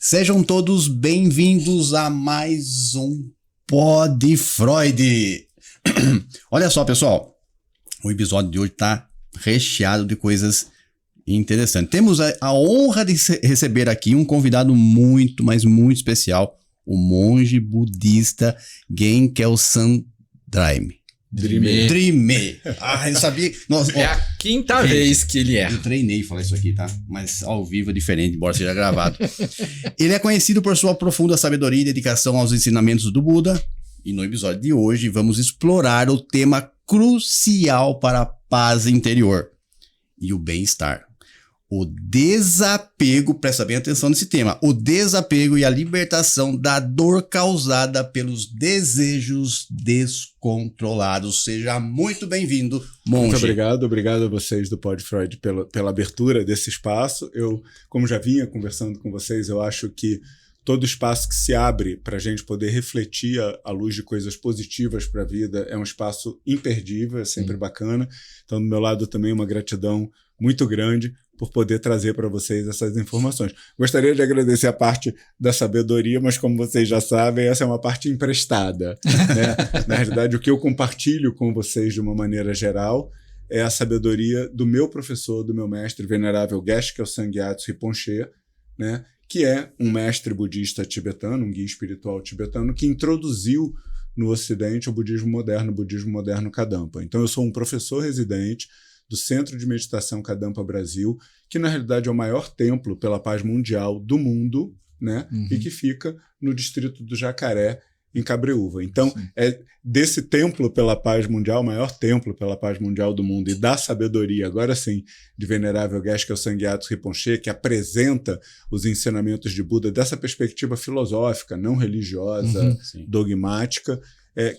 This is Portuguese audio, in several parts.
Sejam todos bem-vindos a mais um Pod Freud. Olha só, pessoal, o episódio de hoje está recheado de coisas interessantes. Temos a honra de receber aqui um convidado muito, mas muito especial, o monge budista Genkel Sandraime. Drime. Ah, eu sabia. Nossa, é a quinta vez que ele erra. Eu treinei falar isso aqui, tá? Mas ao vivo é diferente, embora seja gravado. Ele é conhecido por sua profunda sabedoria e dedicação aos ensinamentos do Buda. E no episódio de hoje vamos explorar o tema crucial para a paz interior e o bem-estar. O desapego, presta bem atenção nesse tema, o desapego e a libertação da dor causada pelos desejos descontrolados. Seja muito bem-vindo, monge. Muito obrigado a vocês do Pod Freud pela abertura desse espaço. Eu, como já vinha conversando com vocês, eu acho que todo espaço que se abre para a gente poder refletir à luz de coisas positivas para a vida é um espaço imperdível, é sempre bacana. Então, do meu lado também uma gratidão muito grande por poder trazer para vocês essas informações. Gostaria de agradecer a parte da sabedoria, mas como vocês já sabem, essa é uma parte emprestada, né? Na realidade, o que eu compartilho com vocês de uma maneira geral é a sabedoria do meu professor, do meu mestre venerável Geshe Gyatso Rinpoche, né? Que é um mestre budista tibetano, um guia espiritual tibetano, que introduziu no Ocidente o budismo moderno Kadampa. Então, eu sou um professor residente do Centro de Meditação Kadampa Brasil, que na realidade é o maior templo pela paz mundial do mundo, né? E que fica no distrito do Jacaré, em Cabreúva. Então, é desse templo pela paz mundial, o maior templo pela paz mundial do mundo, e da sabedoria, agora sim, de venerável Geshe Gyatso Rinpoche, que apresenta os ensinamentos de Buda dessa perspectiva filosófica, não religiosa, dogmática,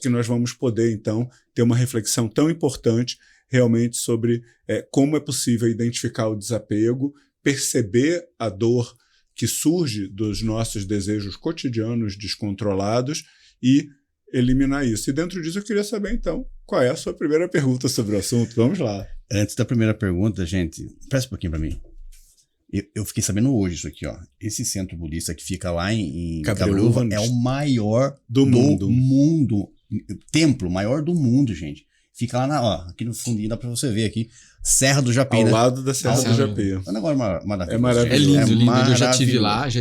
que nós vamos poder, então, ter uma reflexão tão importante realmente sobre como é possível identificar o desapego, perceber a dor que surge dos nossos desejos cotidianos descontrolados e eliminar isso. E dentro disso eu queria saber, então, qual é a sua primeira pergunta sobre o assunto. Vamos lá. Antes da primeira pergunta, gente, presta um pouquinho para mim. Eu fiquei sabendo hoje isso aqui, ó. Esse centro budista que fica lá em Cabreúva é o maior do mundo. Templo maior do mundo, gente. Fica lá aqui no fundinho, dá pra você ver aqui. Serra do Japim. Ao lado da Serra do Japim. É um negócio maravilhoso. É maravilhoso. É lindo, lindo. Eu já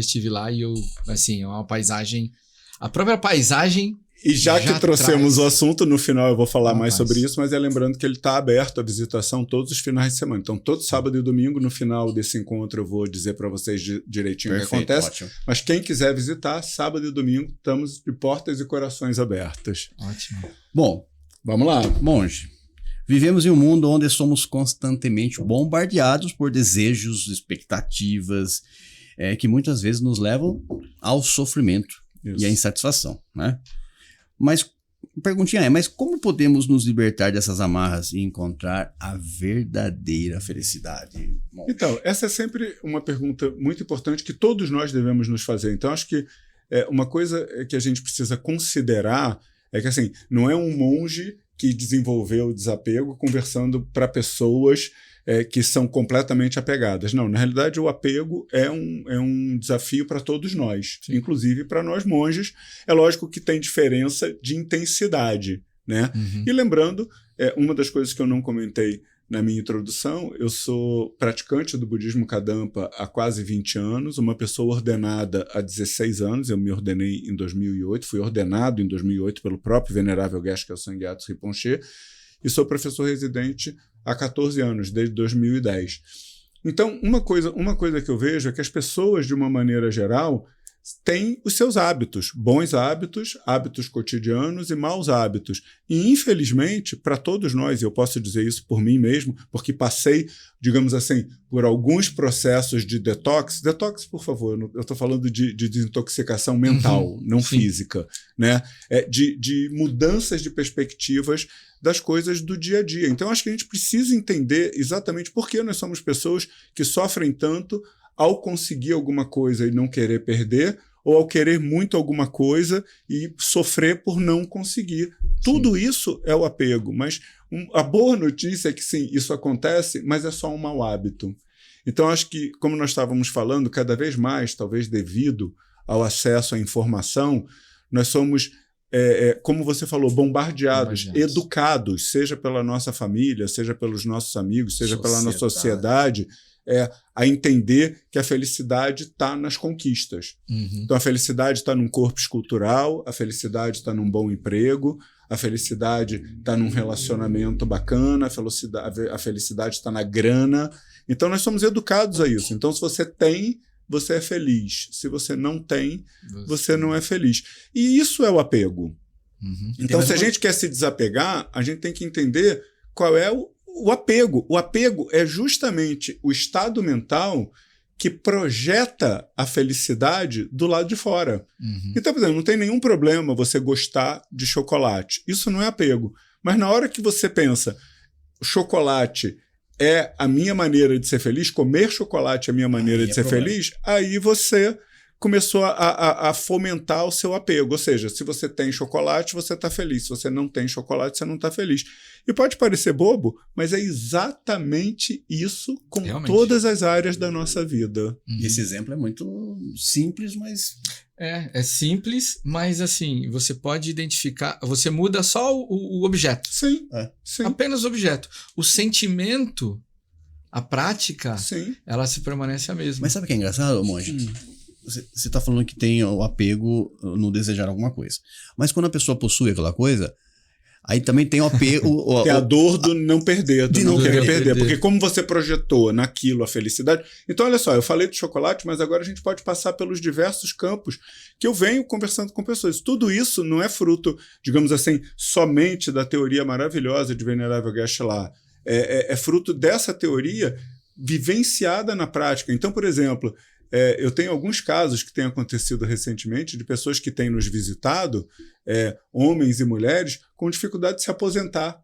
estive lá e assim, é uma paisagem. A própria paisagem. E já que trouxemos o assunto, no final eu vou falar mais sobre isso, mas lembrando que ele está aberto à visitação todos os finais de semana. Então, todo sábado e domingo, no final desse encontro, eu vou dizer para vocês direitinho o que acontece. Ótimo. Mas quem quiser visitar, sábado e domingo, estamos de portas e corações abertas. Ótimo. Bom, vamos lá, monge. Vivemos em um mundo onde somos constantemente bombardeados por desejos, expectativas, que muitas vezes nos levam ao sofrimento e à insatisfação, né? Mas, perguntinha mas como podemos nos libertar dessas amarras e encontrar a verdadeira felicidade, monge? Então, essa é sempre uma pergunta muito importante que todos nós devemos nos fazer. Então, acho que uma coisa que a gente precisa considerar é que, assim, não é um monge que desenvolveu o desapego conversando para pessoas que são completamente apegadas. Não, na realidade, o apego é um desafio para todos nós, inclusive para nós monges. É lógico que tem diferença de intensidade, né? E lembrando, uma das coisas que eu não comentei na minha introdução, eu sou praticante do budismo Kadampa há quase 20 anos, uma pessoa ordenada há 16 anos, eu me ordenei em 2008, fui ordenado em 2008 pelo próprio venerável Geshe Gyatso Rinpoche, e sou professor residente há 14 anos, desde 2010. Então, uma coisa que eu vejo é que as pessoas, de uma maneira geral, têm os seus hábitos, bons hábitos, hábitos cotidianos e maus hábitos. E, infelizmente, para todos nós, e eu posso dizer isso por mim mesmo, porque passei, digamos assim, por alguns processos de detox, por favor, eu estou falando de desintoxicação mental, não física, né? De mudanças de perspectivas das coisas do dia a dia. Então, acho que a gente precisa entender exatamente por que nós somos pessoas que sofrem tanto ao conseguir alguma coisa e não querer perder, ou ao querer muito alguma coisa e sofrer por não conseguir. Tudo isso é o apego, mas a boa notícia é que sim, isso acontece, mas é só um mau hábito. Então, acho que, como nós estávamos falando, cada vez mais, talvez devido ao acesso à informação, nós somos, como você falou, bombardeados, educados, seja pela nossa família, seja pelos nossos amigos, seja pela nossa sociedade, a entender que a felicidade está nas conquistas. Então, a felicidade está num corpo escultural, a felicidade está num bom emprego, a felicidade está num relacionamento bacana, a felicidade está na grana. Então, nós somos educados a isso. Então, se você tem, você é feliz. Se você não tem, você não é feliz. E isso é o apego. Então, se a gente quer se desapegar, a gente tem que entender qual é o apego. O apego é justamente o estado mental que projeta a felicidade do lado de fora. Então, por exemplo, não tem nenhum problema você gostar de chocolate. Isso não é apego. Mas na hora que você pensa, chocolate é a minha maneira de ser feliz, comer chocolate é a minha maneira de ser feliz, aí você começou a fomentar o seu apego. Ou seja, se você tem chocolate, você está feliz. Se você não tem chocolate, você não está feliz. E pode parecer bobo, mas é exatamente isso com todas as áreas da nossa vida. Esse exemplo é muito simples, mas... É simples, mas assim, você pode identificar, você muda só o objeto. Sim. Apenas o objeto. O sentimento, a prática, ela se permanece a mesma. Mas sabe o que é engraçado, Monge? Você está falando que tem o apego no desejar alguma coisa. Mas quando a pessoa possui aquela coisa, aí também tem o apego... tem a dor do não perder, do não querer perder. Porque como você projetou naquilo a felicidade... Então, olha só, eu falei do chocolate, mas agora a gente pode passar pelos diversos campos que eu venho conversando com pessoas. Tudo isso não é fruto, digamos assim, somente da teoria maravilhosa de Venerável Geshe-la. É fruto dessa teoria vivenciada na prática. Então, por exemplo... eu tenho alguns casos que têm acontecido recentemente de pessoas que têm nos visitado, homens e mulheres, com dificuldade de se aposentar.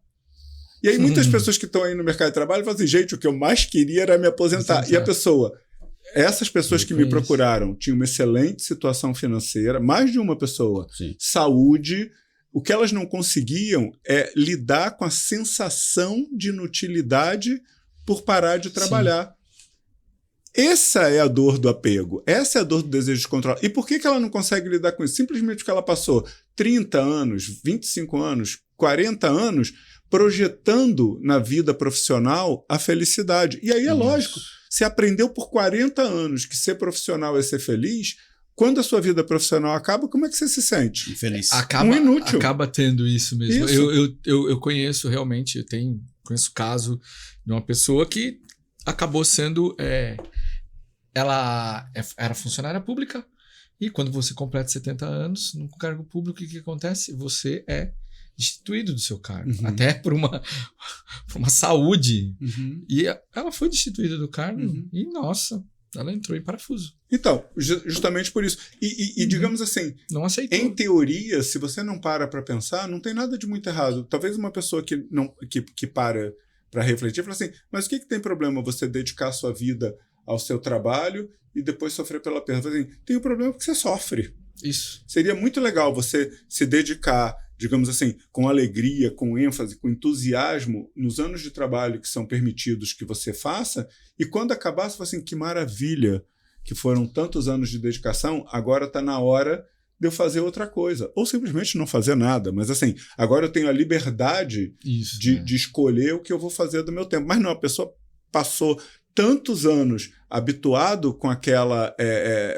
E aí muitas pessoas que estão aí no mercado de trabalho falam assim, gente, o que eu mais queria era me aposentar. E a pessoa, essas pessoas que me procuraram tinham uma excelente situação financeira, mais de uma pessoa, saúde, o que elas não conseguiam é lidar com a sensação de inutilidade por parar de trabalhar. Essa é a dor do apego, essa é a dor do desejo de controle. E por que ela não consegue lidar com isso? Simplesmente porque ela passou 30 anos, 25 anos, 40 anos projetando na vida profissional a felicidade. E aí é lógico, se aprendeu por 40 anos que ser profissional é ser feliz, quando a sua vida profissional acaba, como é que você se sente? Infeliz. Inútil. Acaba tendo isso mesmo. Isso. Eu conheço realmente, conheço o caso de uma pessoa que acabou sendo... ela era funcionária pública e quando você completa 70 anos no cargo público, o que acontece? Você é destituído do seu cargo, até por uma saúde. E ela foi destituída do cargo e, nossa, ela entrou em parafuso. Então, justamente por isso. E digamos assim, não aceitou. Em teoria, se você não para pensar, não tem nada de muito errado. Talvez uma pessoa que para refletir, fala assim, mas o que tem problema você dedicar a sua vida ao seu trabalho e depois sofrer pela perda? Assim, tem um problema porque você sofre. Isso. Seria muito legal você se dedicar, digamos assim, com alegria, com ênfase, com entusiasmo nos anos de trabalho que são permitidos que você faça, e quando acabar, você fala assim, que maravilha que foram tantos anos de dedicação, agora está na hora de eu fazer outra coisa. Ou simplesmente não fazer nada, mas assim, agora eu tenho a liberdade de escolher o que eu vou fazer do meu tempo. Mas não, a pessoa passou tantos anos habituado com aquela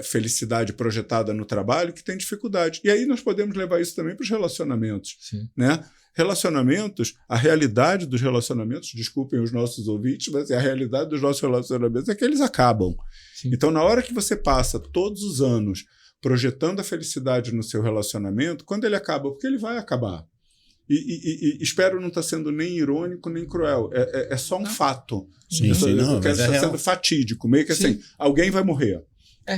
felicidade projetada no trabalho que tem dificuldade. E aí nós podemos levar isso também para os relacionamentos. Né? Relacionamentos, a realidade dos relacionamentos, desculpem os nossos ouvintes, mas a realidade dos nossos relacionamentos é que eles acabam. Então, na hora que você passa todos os anos projetando a felicidade no seu relacionamento, quando ele acaba, porque ele vai acabar. E espero não estar sendo nem irônico nem cruel. É só um fato. Está sendo fatídico. Meio que assim, alguém vai morrer.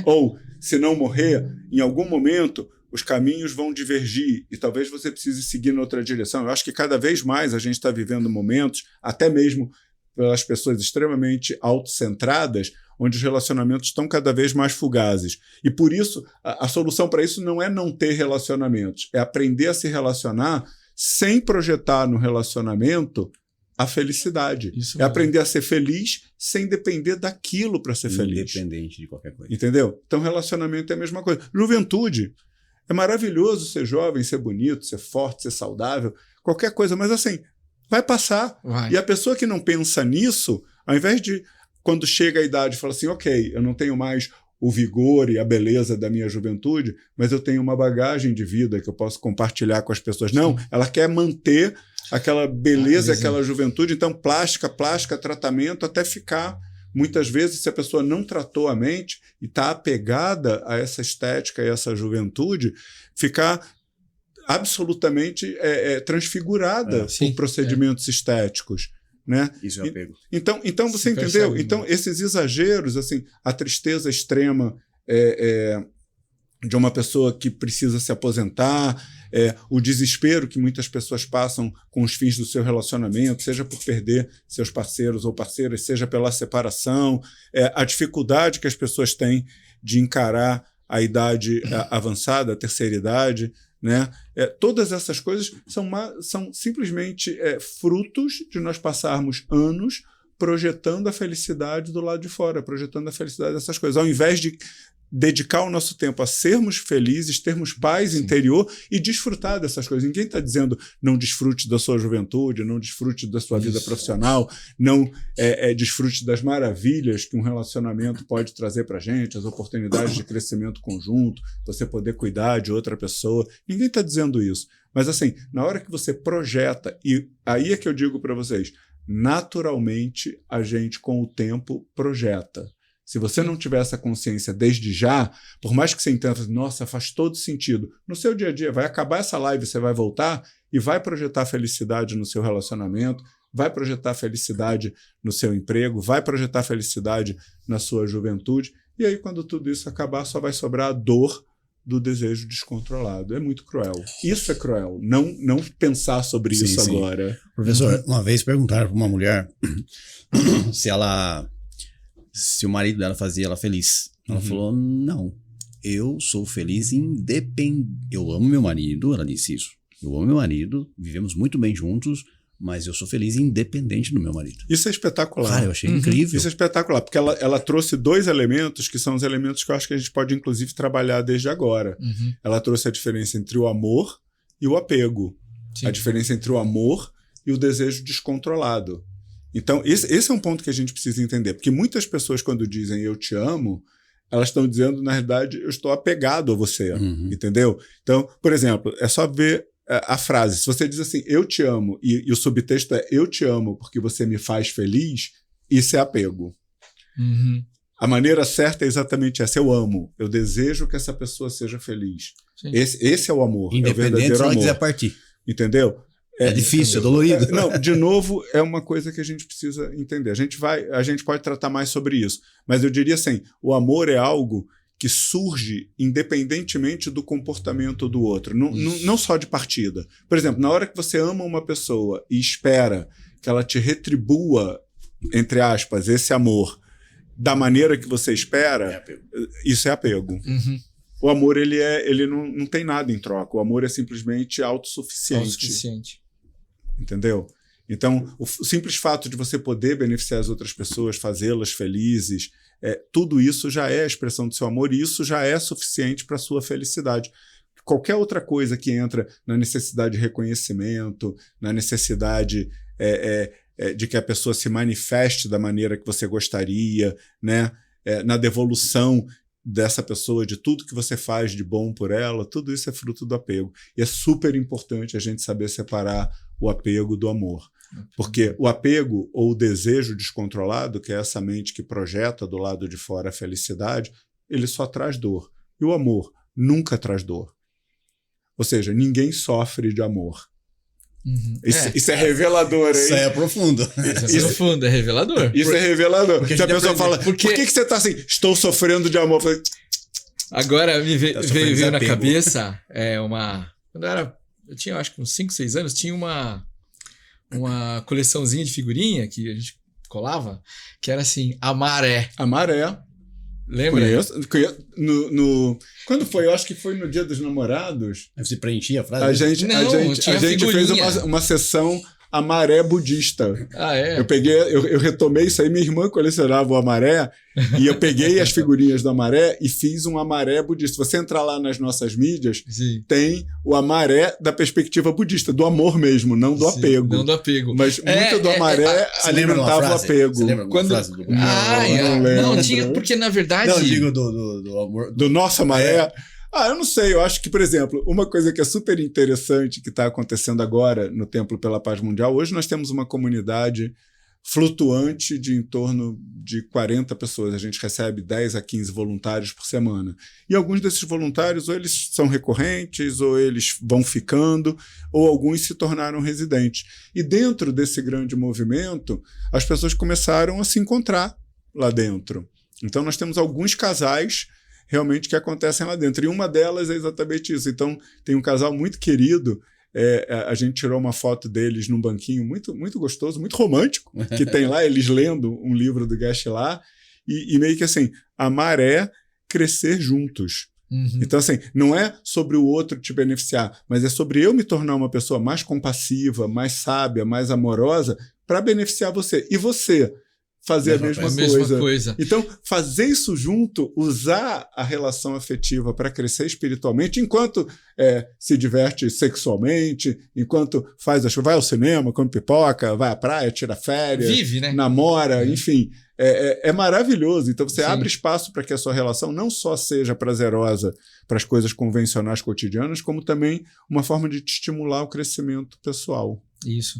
Ou, se não morrer, em algum momento, os caminhos vão divergir e talvez você precise seguir em outra direção. Eu acho que cada vez mais a gente está vivendo momentos, até mesmo pelas pessoas extremamente autocentradas, onde os relacionamentos estão cada vez mais fugazes. E por isso, a solução para isso não é não ter relacionamentos, é aprender a se relacionar sem projetar no relacionamento a felicidade. Isso é aprender a ser feliz sem depender daquilo para ser feliz. Independente de qualquer coisa. Entendeu? Então, relacionamento é a mesma coisa. Juventude. É maravilhoso ser jovem, ser bonito, ser forte, ser saudável, qualquer coisa, mas assim, vai passar. Vai. E a pessoa que não pensa nisso, ao invés de, quando chega a idade, fala assim, ok, eu não tenho mais o vigor e a beleza da minha juventude, mas eu tenho uma bagagem de vida que eu posso compartilhar com as pessoas. Não, ela quer manter aquela beleza, aquela juventude, então plástica, tratamento, até ficar. Muitas vezes, se a pessoa não tratou a mente e está apegada a essa estética e essa juventude, ficar absolutamente transfigurada por procedimentos estéticos. Né? Isso é apego. Então você entendeu? Então, esses exageros, assim, a tristeza extrema de uma pessoa que precisa se aposentar, o desespero que muitas pessoas passam com os fins do seu relacionamento, seja por perder seus parceiros ou parceiras, seja pela separação, a dificuldade que as pessoas têm de encarar a idade avançada, a terceira idade, né? Todas essas coisas são simplesmente frutos de nós passarmos anos projetando a felicidade do lado de fora, projetando a felicidade dessas coisas, ao invés de dedicar o nosso tempo a sermos felizes, termos paz interior e desfrutar dessas coisas. Ninguém está dizendo não desfrute da sua juventude, não desfrute da sua vida profissional, não desfrute das maravilhas que um relacionamento pode trazer para a gente, as oportunidades de crescimento conjunto, você poder cuidar de outra pessoa. Ninguém está dizendo isso. Mas assim, na hora que você projeta, e aí é que eu digo para vocês, naturalmente a gente com o tempo projeta. Se você não tiver essa consciência desde já, por mais que você entenda, nossa, faz todo sentido, no seu dia a dia, vai acabar essa live, você vai voltar e vai projetar felicidade no seu relacionamento, vai projetar felicidade no seu emprego, vai projetar felicidade na sua juventude, e aí quando tudo isso acabar, só vai sobrar a dor do desejo descontrolado. É muito cruel. Isso é cruel. Não pensar sobre isso agora. Professor, uma vez perguntaram para uma mulher se o marido dela fazia ela feliz. Ela falou, não, eu sou feliz independente. Eu amo meu marido, ela disse isso. Eu amo meu marido, vivemos muito bem juntos, mas eu sou feliz independente do meu marido. Isso é espetacular. Cara, eu achei incrível. Isso é espetacular, porque ela trouxe dois elementos que são os elementos que eu acho que a gente pode, inclusive, trabalhar desde agora. Ela trouxe a diferença entre o amor e o apego. Sim. A diferença entre o amor e o desejo descontrolado. Então, esse é um ponto que a gente precisa entender, porque muitas pessoas, quando dizem eu te amo, elas estão dizendo, na realidade, eu estou apegado a você, entendeu? Então, por exemplo, é só ver a frase. Se você diz assim, eu te amo, e o subtexto é eu te amo porque você me faz feliz, isso é apego. A maneira certa é exatamente essa, eu amo, eu desejo que essa pessoa seja feliz. Esse é o amor, é o verdadeiro amor. Se ela quiser partir. Entendeu? É difícil, é dolorido. Não, de novo, é uma coisa que a gente precisa entender. A gente pode tratar mais sobre isso. Mas eu diria assim, o amor é algo que surge independentemente do comportamento do outro. Não só de partida. Por exemplo, na hora que você ama uma pessoa e espera que ela te retribua, entre aspas, esse amor da maneira que você espera, isso é apego. O amor, ele não tem nada em troca. O amor é simplesmente autossuficiente. Entendeu? Então, o simples fato de você poder beneficiar as outras pessoas, fazê-las felizes, tudo isso já é a expressão do seu amor e isso já é suficiente para a sua felicidade. Qualquer outra coisa que entra na necessidade de reconhecimento, na necessidade de que a pessoa se manifeste da maneira que você gostaria, né? Na devolução dessa pessoa, de tudo que você faz de bom por ela, tudo isso é fruto do apego. E é super importante a gente saber separar o apego do amor. Porque o apego ou o desejo descontrolado, que é essa mente que projeta do lado de fora a felicidade, ele só traz dor. E o amor nunca traz dor. Ou seja, ninguém sofre de amor. Isso é revelador, hein? Isso é profundo. Profundo, é revelador. Isso é revelador. Porque se a pessoa fala, por que você está assim? Estou sofrendo de amor. Falei, agora me veio na cabeça quando eu tinha acho que uns 5, 6 anos, tinha uma coleçãozinha de figurinha que a gente colava, que era assim, Amaré. Amaré. Lembra? Conheço. Quando foi? Eu acho que foi no Dia dos Namorados. Você preenchia a frase? A gente fez uma sessão amaré budista. Ah, é? Eu retomei isso aí, minha irmã colecionava o amaré, e eu peguei as figurinhas do amaré e fiz um amaré budista. Se você entrar lá nas nossas mídias, Sim. tem o amaré da perspectiva budista, do amor mesmo, não do Sim, apego. não do apego. Mas muito do amaré alimentava o apego. Você lembra uma frase do Não tinha, porque na verdade... Não, eu digo do amor. Do nosso amaré... Eu não sei, eu acho que, por exemplo, uma coisa que é super interessante que está acontecendo agora no Templo pela Paz Mundial, hoje nós temos uma comunidade flutuante de em torno de 40 pessoas. A gente recebe 10 a 15 voluntários por semana. E alguns desses voluntários, ou eles são recorrentes, ou eles vão ficando, ou alguns se tornaram residentes. E dentro desse grande movimento, as pessoas começaram a se encontrar lá dentro. Então nós temos alguns casais realmente que acontecem lá dentro. E uma delas é exatamente isso. Então, tem um casal muito querido, a gente tirou uma foto deles num banquinho muito, muito gostoso, muito romântico, que tem lá, eles lendo um livro do Geshe-la, e meio que assim, amar é crescer juntos. Uhum. Então, assim, não é sobre o outro te beneficiar, mas é sobre eu me tornar uma pessoa mais compassiva, mais sábia, mais amorosa, para beneficiar você. E você fazer a mesma coisa. Então, fazer isso junto, usar a relação afetiva para crescer espiritualmente, enquanto se diverte sexualmente, enquanto vai ao cinema, come pipoca, vai à praia, tira férias, vive, né? Namora, enfim. É maravilhoso. Então, você Sim. abre espaço para que a sua relação não só seja prazerosa para as coisas convencionais cotidianas, como também uma forma de te estimular o crescimento pessoal. Isso.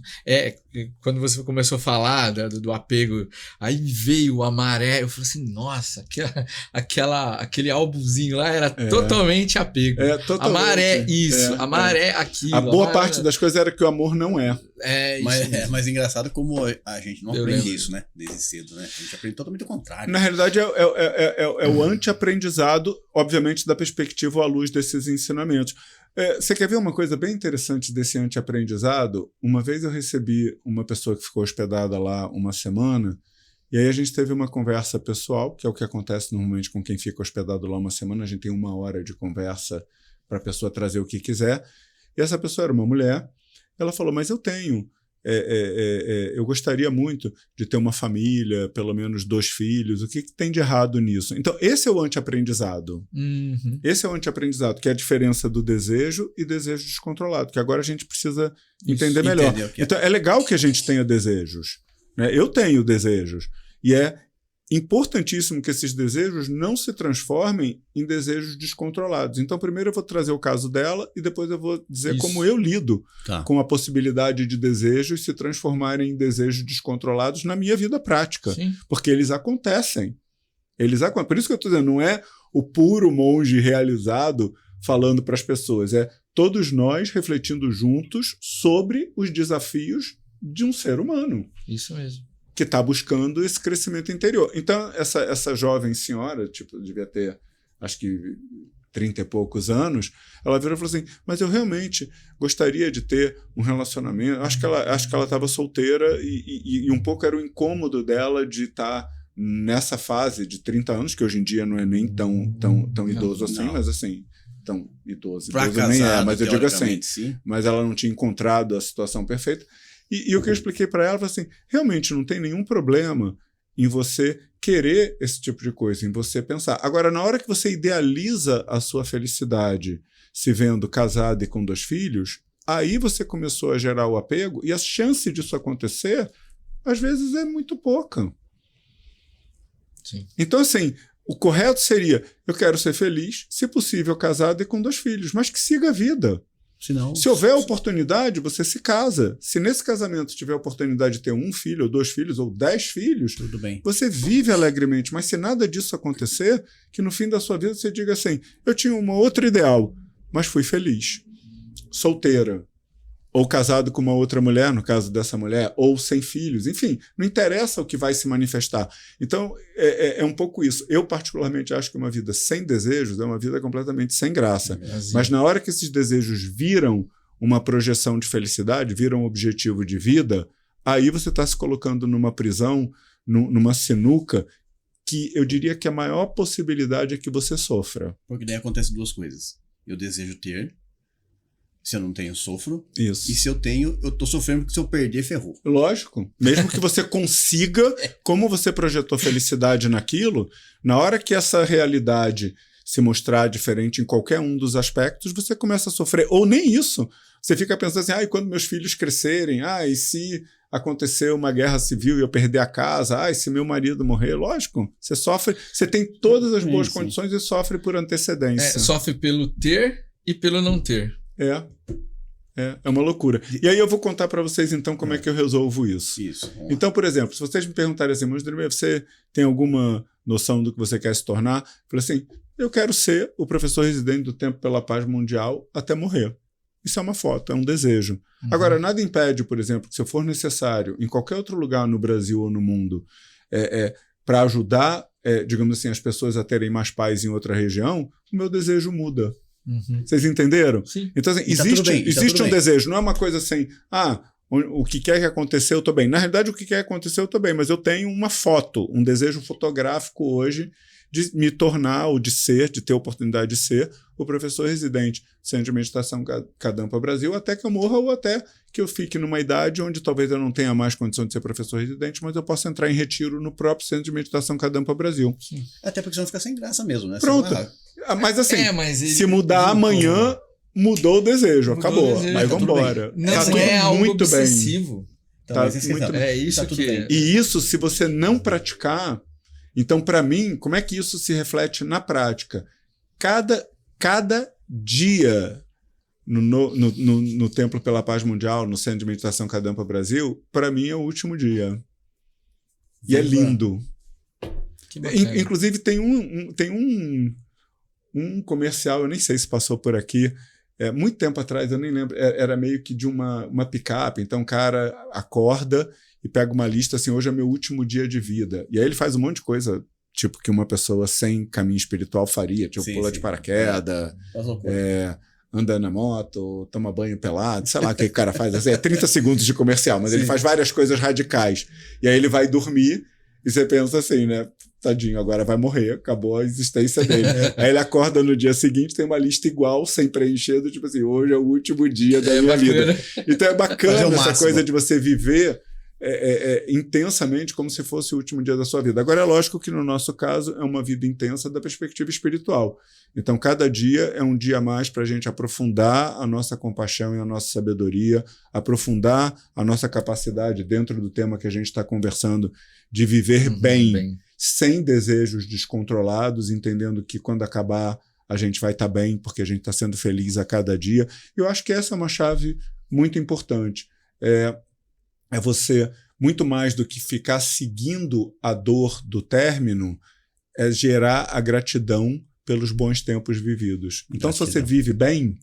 Quando você começou a falar do apego, aí veio o amaré, eu falei assim, nossa, aquele álbumzinho lá era totalmente apego. Totalmente. Amaré isso, amaré aquilo. A boa parte das coisas era que o amor não é. Mas engraçado como a gente não aprende isso, né? Desde cedo, né? A gente aprende totalmente o contrário. Na realidade, é o anti-aprendizado, obviamente, da perspectiva à luz desses ensinamentos. Você quer ver uma coisa bem interessante desse anti-aprendizado? Uma vez eu recebi uma pessoa que ficou hospedada lá uma semana, e aí a gente teve uma conversa pessoal, que é o que acontece normalmente com quem fica hospedado lá uma semana. A gente tem 1 hora de conversa para a pessoa trazer o que quiser. E essa pessoa era uma mulher. Ela falou, mas eu tenho... eu gostaria muito de ter uma família, pelo menos 2 filhos. O que tem de errado nisso? Então, esse é o anti-aprendizado. Uhum. Esse é o anti-aprendizado, que é a diferença do desejo e desejo descontrolado, que agora a gente precisa entender melhor. Então, é legal que a gente tenha desejos, né? Eu tenho desejos. E é importantíssimo que esses desejos não se transformem em desejos descontrolados. Então, primeiro eu vou trazer o caso dela e depois eu vou dizer como eu lido com a possibilidade de desejos se transformarem em desejos descontrolados na minha vida prática. Sim. Porque eles acontecem. Por isso que eu estou dizendo, não é o puro monge realizado falando para as pessoas, é todos nós refletindo juntos sobre os desafios de um ser humano. Isso mesmo. Que está buscando esse crescimento interior. Então, essa jovem senhora, devia ter, acho que 30 e poucos anos, ela virou e falou assim, mas eu realmente gostaria de ter um relacionamento. Acho que ela estava solteira e um pouco era o incômodo dela de estar nessa fase de 30 anos, que hoje em dia não é nem tão idoso assim, mas assim, tão idoso. Idoso nem é, mas eu digo assim, sim. Mas ela não tinha encontrado a situação perfeita. E o que eu expliquei para ela foi assim, realmente não tem nenhum problema em você querer esse tipo de coisa, em você pensar. Agora, na hora que você idealiza a sua felicidade se vendo casada e com 2 filhos, aí você começou a gerar o apego e a chance disso acontecer, às vezes, é muito pouca. Sim. Então, assim, o correto seria, eu quero ser feliz, se possível casado e com 2 filhos, mas que siga a vida. Se houver oportunidade, você se casa. Se nesse casamento tiver a oportunidade de ter 1 filho, ou 2 filhos, ou 10 filhos, tudo bem. Você vive alegremente. Mas se nada disso acontecer, que no fim da sua vida você diga assim, eu tinha uma outra ideal, mas fui feliz. Solteira. Ou casado com uma outra mulher, no caso dessa mulher, ou sem filhos. Enfim, não interessa o que vai se manifestar. Então, é um pouco isso. Eu, particularmente, acho que uma vida sem desejos é uma vida completamente sem graça. Mas na hora que esses desejos viram uma projeção de felicidade, viram um objetivo de vida, aí você está se colocando numa prisão, numa sinuca, que eu diria que a maior possibilidade é que você sofra. Porque daí acontece 2 coisas. Eu desejo ter... Se eu não tenho, eu sofro. Isso. E se eu tenho, eu tô sofrendo porque se eu perder, ferrou. Lógico. Mesmo que você consiga, como você projetou felicidade naquilo, na hora que essa realidade se mostrar diferente em qualquer um dos aspectos, você começa a sofrer. Ou nem isso. Você fica pensando assim, e quando meus filhos crescerem? E se acontecer uma guerra civil e eu perder a casa? E se meu marido morrer? Lógico. Você sofre, você tem todas as boas condições e sofre por antecedência. Sofre pelo ter e pelo não ter. É uma loucura. E aí eu vou contar para vocês, então, como é que eu resolvo isso. Então, por exemplo, se vocês me perguntarem assim, mas você tem alguma noção do que você quer se tornar? Eu falei assim, eu quero ser o professor residente do Tempo pela Paz Mundial até morrer. Isso é uma foto, é um desejo. Agora, nada impede, por exemplo, que se eu for necessário, em qualquer outro lugar no Brasil ou no mundo, para ajudar, digamos assim, as pessoas a terem mais paz em outra região, o meu desejo muda. Vocês entenderam? Sim. Então, assim, existe um desejo, não é uma coisa assim, o que quer que acontecer, eu estou bem. Na realidade, o que quer que acontecer, eu estou bem, mas eu tenho uma foto, um desejo fotográfico hoje de me tornar, ou de ter a oportunidade de ser o professor residente do Centro de Meditação Kadampa Brasil, até que eu morra ou até que eu fique numa idade onde talvez eu não tenha mais condição de ser professor residente, mas eu possa entrar em retiro no próprio Centro de Meditação Kadampa Brasil. Sim. Até porque senão fica sem graça mesmo, né? Pronto. Mas assim, se mudar amanhã, mudou o desejo, acabou. Mas vamos embora. Não é algo muito obsessivo. Tá muito bem. É isso que... E isso, se você não praticar... Então, para mim, como é que isso se reflete na prática? Cada dia no Templo pela Paz Mundial, no Centro de Meditação Kadampa Brasil, para mim é o último dia. E é lindo. Inclusive, tem um comercial, eu nem sei se passou por aqui, muito tempo atrás, eu nem lembro, era meio que de uma picape. Então, o cara acorda e pega uma lista assim, hoje é meu último dia de vida. E aí ele faz um monte de coisa, tipo, que uma pessoa sem caminho espiritual faria, tipo, pula de paraquedas, anda na moto, toma banho pelado, sei lá o que o cara faz. Assim, 30 segundos de comercial, mas ele faz várias coisas radicais. E aí ele vai dormir e você pensa assim, né? Tadinho, agora vai morrer, acabou a existência dele. Aí ele acorda no dia seguinte, tem uma lista igual, sem preencher, do tipo assim, hoje é o último dia da minha vida. Então é bacana essa coisa de você viver intensamente como se fosse o último dia da sua vida. Agora é lógico que no nosso caso é uma vida intensa da perspectiva espiritual. Então cada dia é um dia a mais para a gente aprofundar a nossa compaixão e a nossa sabedoria, aprofundar a nossa capacidade dentro do tema que a gente está conversando de viver bem, sem desejos descontrolados, entendendo que quando acabar a gente vai estar bem porque a gente está sendo feliz a cada dia. Eu acho que essa é uma chave muito importante. É você, muito mais do que ficar seguindo a dor do término, é gerar a gratidão pelos bons tempos vividos. Então, se você vive bem,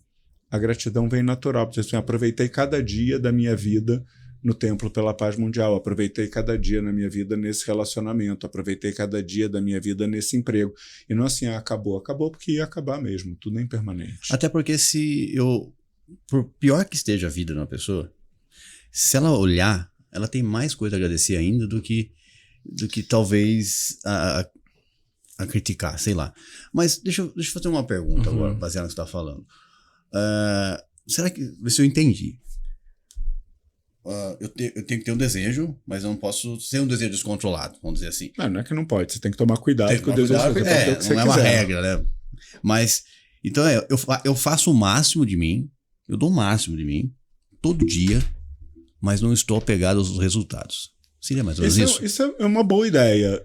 a gratidão vem natural. Porque assim, aproveitei cada dia da minha vida no Templo pela Paz Mundial, aproveitei cada dia na minha vida nesse relacionamento, aproveitei cada dia da minha vida nesse emprego. E não assim, acabou porque ia acabar mesmo, tudo é impermanente. Até porque por pior que esteja a vida de uma pessoa, se ela olhar, ela tem mais coisa a agradecer ainda do que talvez a criticar, sei lá. Mas deixa eu fazer uma pergunta agora, baseado no que você está falando. Será que... Vê se eu entendi. Eu tenho que ter um desejo, mas eu não posso ser um desejo descontrolado, vamos dizer assim. Não é que não pode, você tem que tomar cuidado com o desejo. Não é uma regra, né? Mas, então eu faço o máximo de mim, eu dou o máximo de mim, todo dia, mas não estou apegado aos resultados. Seria mais ou menos isso? Isso é uma boa ideia.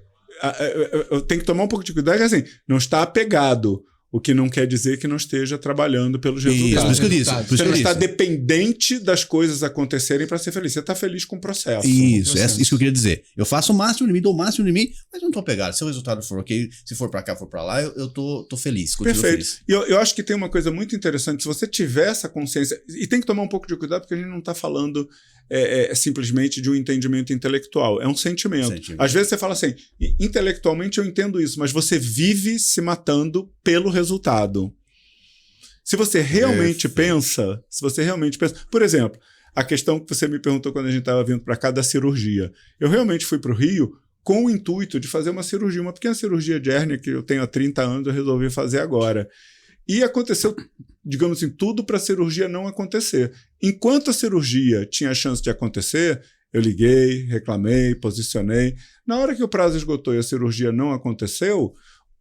Eu tenho que tomar um pouco de cuidado, assim, não está apegado, o que não quer dizer que não esteja trabalhando pelos resultados. Por isso que eu disse. Você não está dependente das coisas acontecerem para ser feliz. Você está feliz com o processo. Isso que eu queria dizer. Eu faço o máximo de mim, dou o máximo de mim, mas não estou apegado. Se o resultado for ok, se for para cá, for para lá, eu tô feliz. Perfeito. Feliz. E eu acho que tem uma coisa muito interessante. Se você tiver essa consciência, e tem que tomar um pouco de cuidado, porque a gente não está falando simplesmente de um entendimento intelectual. É um sentimento. Às vezes você fala assim, intelectualmente eu entendo isso, mas você vive se matando pelo resultado. Se você realmente pensa, por exemplo, a questão que você me perguntou quando a gente estava vindo para cá da cirurgia. Eu realmente fui para o Rio com o intuito de fazer uma cirurgia, uma pequena cirurgia de hérnia que eu tenho há 30 anos, eu resolvi fazer agora. E aconteceu digamos assim, tudo para a cirurgia não acontecer. Enquanto a cirurgia tinha a chance de acontecer, eu liguei, reclamei, posicionei. Na hora que o prazo esgotou e a cirurgia não aconteceu,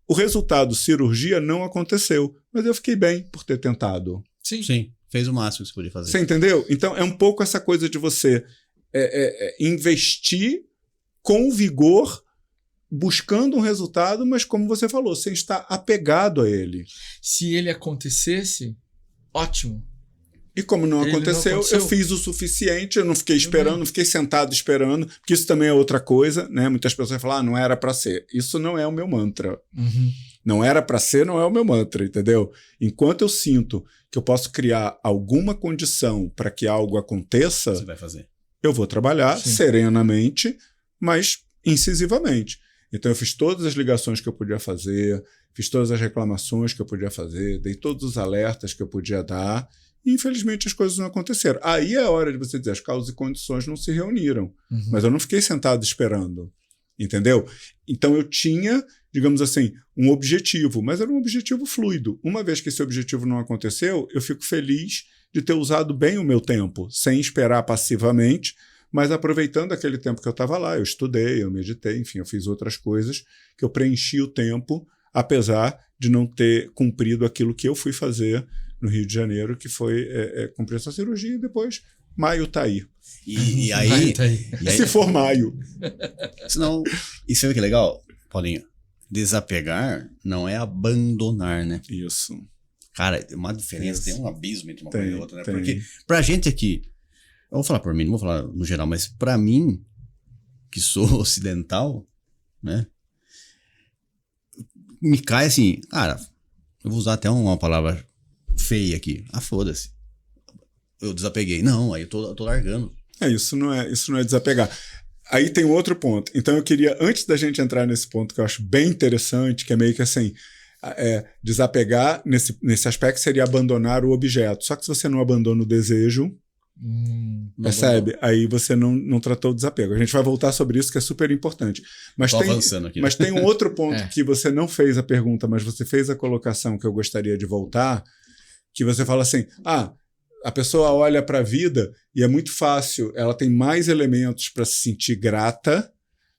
o resultado cirurgia não aconteceu. Mas eu fiquei bem por ter tentado. Sim, fez o máximo que você podia fazer. Você entendeu? Então é um pouco essa coisa de você investir com vigor, buscando um resultado, mas como você falou, sem estar apegado a ele. Se ele acontecesse, ótimo. E como não aconteceu, eu fiz o suficiente, eu não fiquei esperando, não fiquei sentado esperando, porque isso também é outra coisa, né? Muitas pessoas falam, não era para ser. Isso não é o meu mantra. Não era para ser, não é o meu mantra, entendeu? Enquanto eu sinto que eu posso criar alguma condição para que algo aconteça, você vai fazer. Eu vou trabalhar serenamente, mas incisivamente. Então eu fiz todas as ligações que eu podia fazer, fiz todas as reclamações que eu podia fazer, dei todos os alertas que eu podia dar, e infelizmente as coisas não aconteceram. Aí é a hora de você dizer, as causas e condições não se reuniram, mas eu não fiquei sentado esperando, entendeu? Então eu tinha, digamos assim, um objetivo, mas era um objetivo fluido. Uma vez que esse objetivo não aconteceu, eu fico feliz de ter usado bem o meu tempo, sem esperar passivamente, mas aproveitando aquele tempo que eu estava lá. Eu estudei, eu meditei, enfim, eu fiz outras coisas que eu preenchi o tempo, apesar de não ter cumprido aquilo que eu fui fazer no Rio de Janeiro, que foi cumprir essa cirurgia, e depois maio tá aí. E aí, se for maio. Senão, isso é que legal, Paulinho. Desapegar não é abandonar, né? Isso. Cara, tem uma diferença, tem um abismo entre uma coisa e outra, né? Tem. Porque pra gente aqui, eu vou falar por mim, não vou falar no geral, mas pra mim, que sou ocidental, né? Me cai assim, cara, eu vou usar até uma palavra feia aqui. Ah, foda-se. Eu desapeguei. Não, aí eu tô largando. Isso não é desapegar. Aí tem outro ponto. Então eu queria, antes da gente entrar nesse ponto que eu acho bem interessante, que é meio que assim, desapegar nesse aspecto seria abandonar o objeto. Só que se você não abandona o desejo, percebe? Aí você não tratou o desapego. A gente vai voltar sobre isso, que é super importante. Mas avançando aqui. Mas tem um outro ponto que você não fez a pergunta, mas você fez a colocação que eu gostaria de voltar, que você fala assim, a pessoa olha para a vida e é muito fácil, ela tem mais elementos para se sentir grata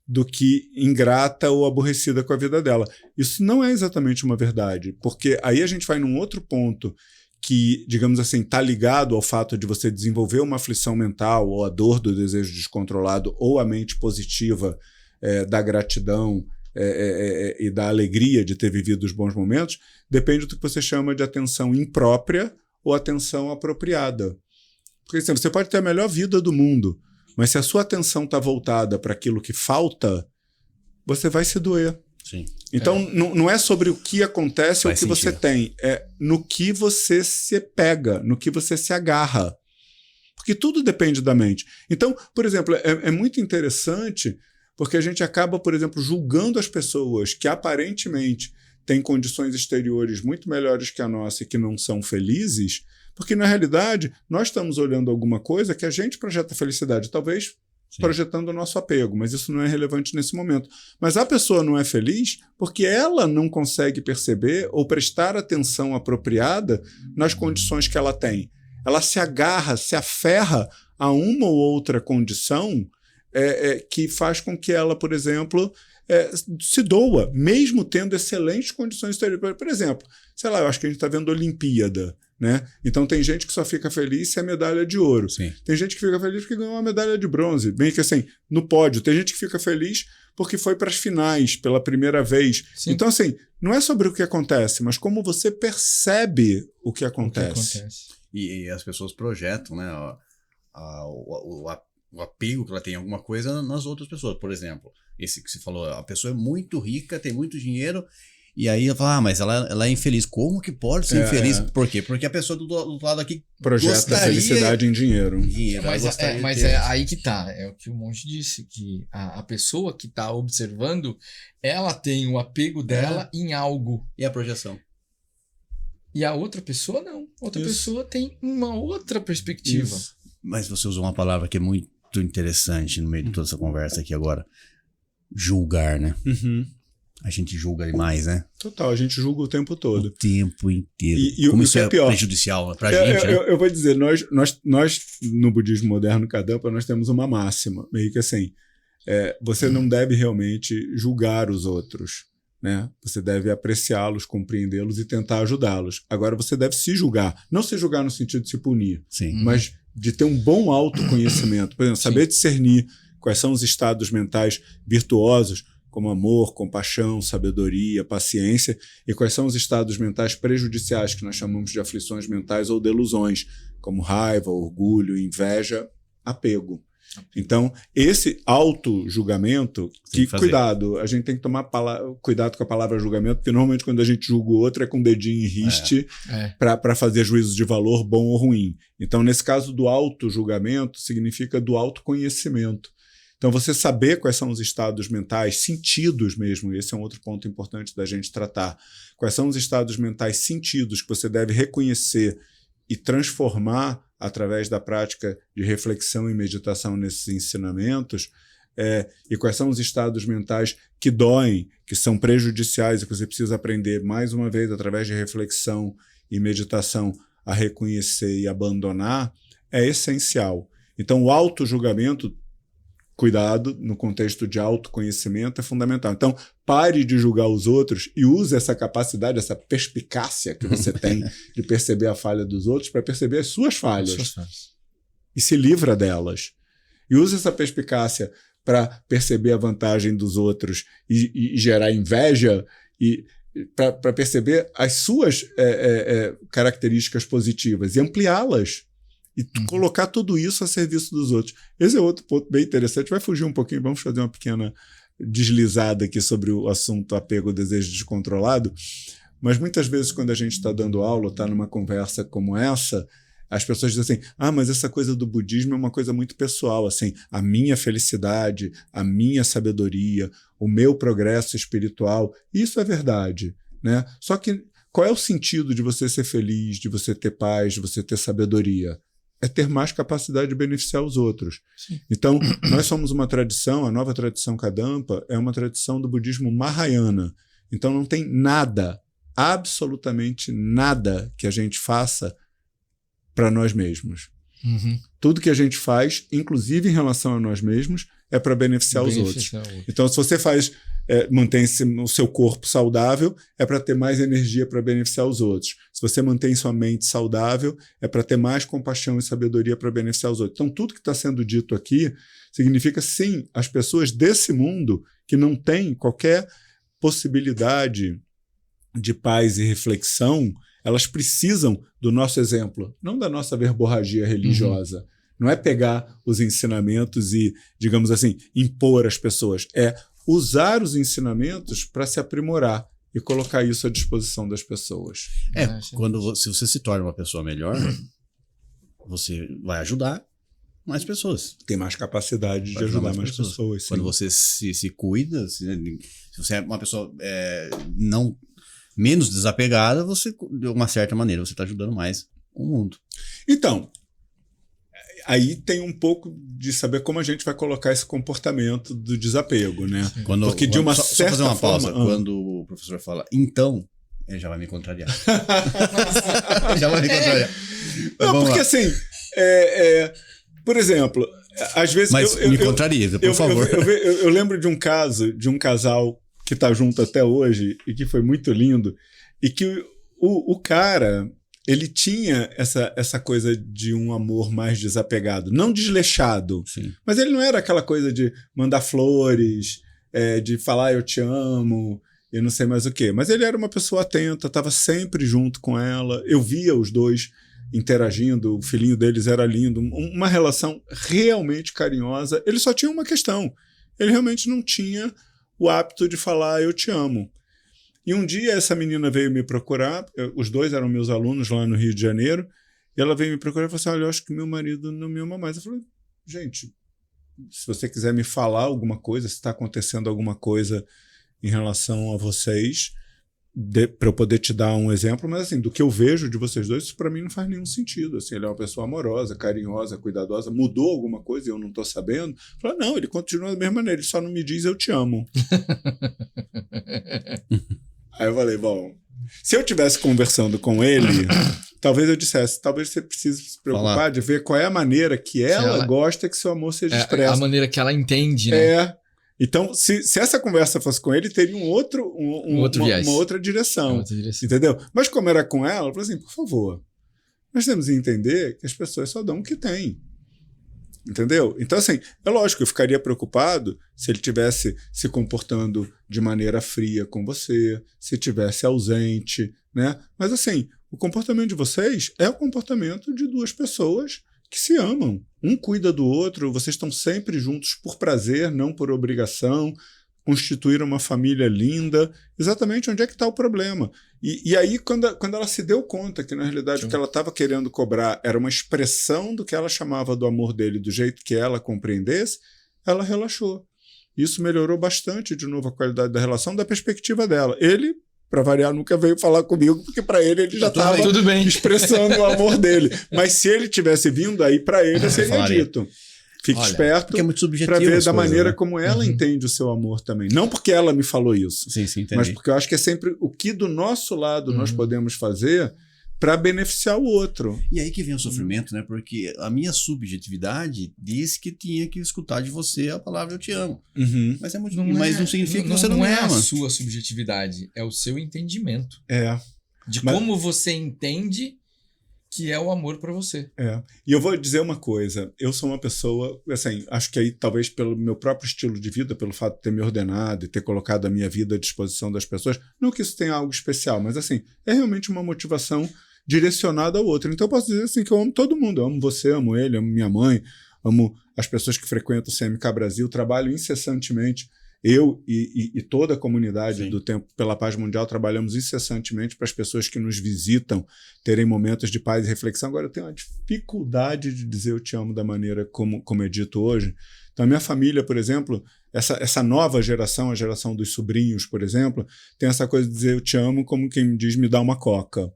do que ingrata ou aborrecida com a vida dela. Isso não é exatamente uma verdade, porque aí a gente vai num outro ponto que, digamos assim, está ligado ao fato de você desenvolver uma aflição mental, ou a dor do desejo descontrolado, ou a mente positiva da gratidão e da alegria de ter vivido os bons momentos, depende do que você chama de atenção imprópria ou atenção apropriada. Porque, por exemplo, você pode ter a melhor vida do mundo, mas se a sua atenção está voltada para aquilo que falta, você vai se doer. Sim. Então, não é sobre o que acontece ou o que você tem, é no que você se pega, no que você se agarra. Porque tudo depende da mente. Então, por exemplo, é muito interessante porque a gente acaba, por exemplo, julgando as pessoas que aparentemente têm condições exteriores muito melhores que a nossa e que não são felizes, porque na realidade nós estamos olhando alguma coisa que a gente projeta felicidade, talvez projetando o nosso apego, mas isso não é relevante nesse momento. Mas a pessoa não é feliz porque ela não consegue perceber ou prestar atenção apropriada nas condições que ela tem. Ela se agarra, se aferra a uma ou outra condição que faz com que ela, por exemplo, se doa, mesmo tendo excelentes condições exteriores. Por exemplo, sei lá, eu acho que a gente está vendo Olimpíada, né? Então tem gente que só fica feliz se é medalha de ouro. Sim. Tem gente que fica feliz porque ganhou uma medalha de bronze, bem que assim, no pódio. Tem gente que fica feliz porque foi para as finais pela primeira vez. Sim. Então assim, não é sobre o que acontece, mas como você percebe o que acontece. E as pessoas projetam, né, o apego que ela tem em alguma coisa nas outras pessoas. Por exemplo, esse que você falou, a pessoa é muito rica, tem muito dinheiro, e aí ela fala, mas ela é infeliz. Como que pode ser infeliz? Por quê? Porque a pessoa do outro lado aqui projeta a felicidade em dinheiro. Mas é aí que tá, é o que o monge disse, que a pessoa que tá observando, ela tem o apego dela em algo. E a projeção? E a outra pessoa não. Outra pessoa tem uma outra perspectiva. Isso. Mas você usou uma palavra que é muito interessante no meio de toda essa conversa aqui agora. Julgar, né? A gente julga demais, né? Total, a gente julga o tempo todo. O tempo inteiro. E Como o isso que é é pior, prejudicial pra gente, né? Eu vou dizer, nós, no budismo moderno Kadampa, nós temos uma máxima, meio que assim, você não deve realmente julgar os outros, né? Você deve apreciá-los, compreendê-los e tentar ajudá-los. Agora, você deve se julgar. Não se julgar no sentido de se punir, Sim. mas de ter um bom autoconhecimento. Por exemplo, saber discernir quais são os estados mentais virtuosos, como amor, compaixão, sabedoria, paciência, e quais são os estados mentais prejudiciais, que nós chamamos de aflições mentais ou delusões, como raiva, orgulho, inveja, apego. Então, esse auto-julgamento, que cuidado, a gente tem que tomar cuidado com a palavra julgamento, porque normalmente quando a gente julga o outro é com o dedinho em riste para fazer juízo de valor bom ou ruim. Então, nesse caso do auto-julgamento, significa do autoconhecimento. Então, você saber quais são os estados mentais, sentidos mesmo, esse é um outro ponto importante da gente tratar. Quais são os estados mentais sentidos que você deve reconhecer e transformar através da prática de reflexão e meditação nesses ensinamentos, e quais são os estados mentais que doem, que são prejudiciais e que você precisa aprender, mais uma vez, através de reflexão e meditação, a reconhecer e abandonar, é essencial. Então, o auto-julgamento, cuidado, no contexto de autoconhecimento, é fundamental. Então, pare de julgar os outros e use essa capacidade, essa perspicácia que você tem de perceber a falha dos outros para perceber as suas falhas. E se livra delas. E use essa perspicácia para perceber a vantagem dos outros e gerar inveja e para perceber as suas características positivas e ampliá-las. E colocar tudo isso a serviço dos outros. Esse é outro ponto bem interessante. Vai fugir um pouquinho, vamos fazer uma pequena deslizada aqui sobre o assunto apego, desejo descontrolado. Mas muitas vezes, quando a gente está dando aula, está numa conversa como essa, as pessoas dizem assim, mas essa coisa do budismo é uma coisa muito pessoal, assim, a minha felicidade, a minha sabedoria, o meu progresso espiritual. Isso é verdade, né? Só que qual é o sentido de você ser feliz, de você ter paz, de você ter sabedoria? É ter mais capacidade de beneficiar os outros. Sim. Então, nós somos uma tradição, a nova tradição Kadampa é uma tradição do budismo Mahayana. Então, não tem nada, absolutamente nada que a gente faça para nós mesmos. Tudo que a gente faz, inclusive em relação a nós mesmos, é para beneficiar os outros. Então, se você mantém o seu corpo saudável, é para ter mais energia para beneficiar os outros. Se você mantém sua mente saudável, é para ter mais compaixão e sabedoria para beneficiar os outros. Então, tudo que está sendo dito aqui significa, sim, as pessoas desse mundo que não têm qualquer possibilidade de paz e reflexão, elas precisam do nosso exemplo, não da nossa verborragia religiosa. Não é pegar os ensinamentos e, digamos assim, impor às pessoas. É usar os ensinamentos para se aprimorar e colocar isso à disposição das pessoas. Se você se torna uma pessoa melhor, você vai ajudar mais pessoas. Tem mais capacidade de ajudar mais pessoas. Quando você se cuida, se você é uma pessoa não menos desapegada, você, de uma certa maneira, você está ajudando mais o mundo. Então, aí tem um pouco de saber como a gente vai colocar esse comportamento do desapego, né? Porque de uma certa só fazer uma forma, pausa. Quando o professor fala, então, ele já vai me contrariar. Já vai me contrariar. Não, porque assim, por exemplo, às vezes... Mas me contraria, por favor. Eu lembro de um caso, de um casal que está junto até hoje e que foi muito lindo, e que o cara... ele tinha essa coisa de um amor mais desapegado, não desleixado. Sim. Mas ele não era aquela coisa de mandar flores, de falar eu te amo, e não sei mais o quê. Mas ele era uma pessoa atenta, estava sempre junto com ela. Eu via os dois interagindo, o filhinho deles era lindo, uma relação realmente carinhosa. Ele só tinha uma questão, ele realmente não tinha o hábito de falar eu te amo. E um dia essa menina veio me procurar, os dois eram meus alunos lá no Rio de Janeiro, e ela veio me procurar e falou assim, olha, eu acho que meu marido não me ama mais. Eu falei, gente, se você quiser me falar alguma coisa, se está acontecendo alguma coisa em relação a vocês, para eu poder te dar um exemplo, mas assim, do que eu vejo de vocês dois, isso para mim não faz nenhum sentido. Assim, ele é uma pessoa amorosa, carinhosa, cuidadosa. Mudou alguma coisa e eu não estou sabendo? Fala, não, ele continua da mesma maneira, ele só não me diz eu te amo. Aí eu falei, bom, se eu estivesse conversando com ele, talvez eu dissesse, talvez você precise se preocupar de ver qual é a maneira que ela gosta que seu amor seja expresso. A maneira que ela entende, né? Então, se essa conversa fosse com ele, teria uma outra direção. Entendeu? Mas como era com ela, eu falei assim, por favor, nós temos que entender que as pessoas só dão o que têm. Entendeu? Então, assim, é lógico, eu ficaria preocupado se ele estivesse se comportando de maneira fria com você, se estivesse ausente, né? Mas, assim, o comportamento de vocês é o comportamento de duas pessoas que se amam. Um cuida do outro, vocês estão sempre juntos por prazer, não por obrigação, constituíram uma família linda. Exatamente onde é que está o problema. E aí, quando ela se deu conta que, na realidade, o que ela estava querendo cobrar era uma expressão do que ela chamava do amor dele, do jeito que ela compreendesse, ela relaxou. Isso melhorou bastante, de novo, a qualidade da relação, da perspectiva dela. Ele, para variar, nunca veio falar comigo, porque para ele já estava expressando o amor dele. Mas se ele tivesse vindo, aí para ele seria dito. Fique esperto para ver da maneira como ela entende o seu amor também. Não porque ela me falou isso, sim, entendi. Mas porque eu acho que é sempre o que do nosso lado nós podemos fazer para beneficiar o outro. E aí que vem o sofrimento, né? Porque a minha subjetividade disse que tinha que escutar de você a palavra eu te amo. Mas não significa que você não me ama. Não é a sua subjetividade, é o seu entendimento. Como você entende que é o amor para você. E eu vou dizer uma coisa, eu sou uma pessoa, assim, acho que aí talvez pelo meu próprio estilo de vida, pelo fato de ter me ordenado e ter colocado a minha vida à disposição das pessoas, não que isso tenha algo especial, mas assim, é realmente uma motivação direcionada ao outro. Então eu posso dizer assim que eu amo todo mundo, eu amo você, amo ele, amo minha mãe, amo as pessoas que frequentam o CMK Brasil, trabalho incessantemente. Eu e toda a comunidade do Tempo pela Paz Mundial trabalhamos incessantemente para as pessoas que nos visitam terem momentos de paz e reflexão. Agora, eu tenho uma dificuldade de dizer eu te amo da maneira como é dito hoje. Então, a minha família, por exemplo, essa nova geração, a geração dos sobrinhos, por exemplo, tem essa coisa de dizer eu te amo como quem diz me dá uma coca.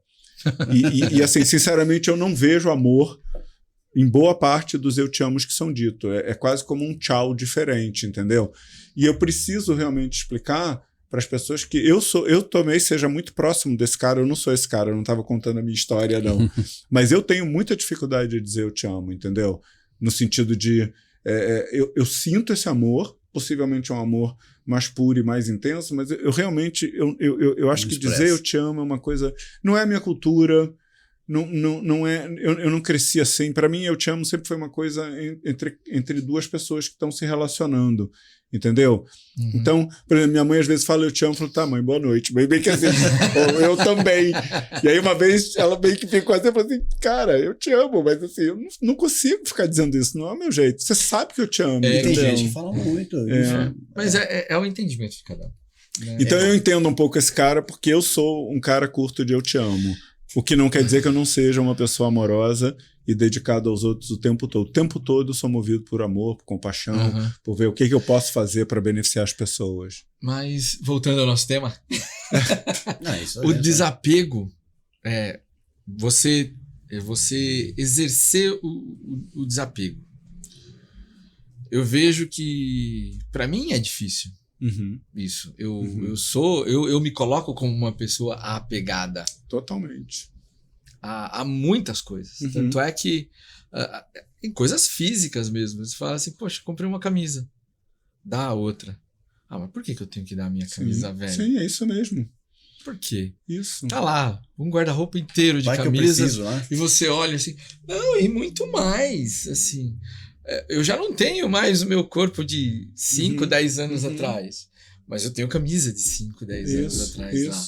E assim, sinceramente, eu não vejo amor em boa parte dos eu te amos que são ditos. É quase como um tchau diferente, entendeu? E eu preciso realmente explicar para as pessoas que eu também seja muito próximo desse cara, eu não sou esse cara, eu não estava contando a minha história, não. Mas eu tenho muita dificuldade de dizer eu te amo, entendeu? No sentido de eu sinto esse amor, possivelmente é um amor mais puro e mais intenso, mas eu realmente eu acho que dizer eu te amo é uma coisa, não é a minha cultura. Não é, eu não cresci assim. Para mim, eu te amo sempre foi uma coisa entre duas pessoas que estão se relacionando, entendeu? Então, por exemplo, minha mãe às vezes fala eu te amo, eu falo, tá, mãe, boa noite. Bem que assim, eu também. E aí uma vez ela meio que ficou assim, falou assim, cara, eu te amo, mas assim, eu não consigo ficar dizendo isso, não é o meu jeito. Você sabe que eu te amo. Tem gente que fala muito. Mas é o entendimento de cada um. Então eu entendo um pouco esse cara, porque eu sou um cara curto de eu te amo. O que não quer dizer que eu não seja uma pessoa amorosa e dedicada aos outros o tempo todo. O tempo todo eu sou movido por amor, por compaixão, por ver o que eu posso fazer para beneficiar as pessoas. Mas, voltando ao nosso tema, o desapego é você exercer o desapego. Eu vejo que, para mim, é difícil. Isso. Eu me coloco como uma pessoa apegada. Totalmente. A muitas coisas. Tanto é que em coisas físicas mesmo. Você fala assim, poxa, comprei uma camisa. Dá a outra. Mas por que eu tenho que dar a minha camisa velha? Sim, é isso mesmo. Por quê? Isso. Tá lá, um guarda-roupa inteiro de camisas. E você olha assim, não, e muito mais, assim... Eu já não tenho mais o meu corpo de 5, 10 anos atrás. Mas eu tenho camisa de 5, 10 anos atrás lá.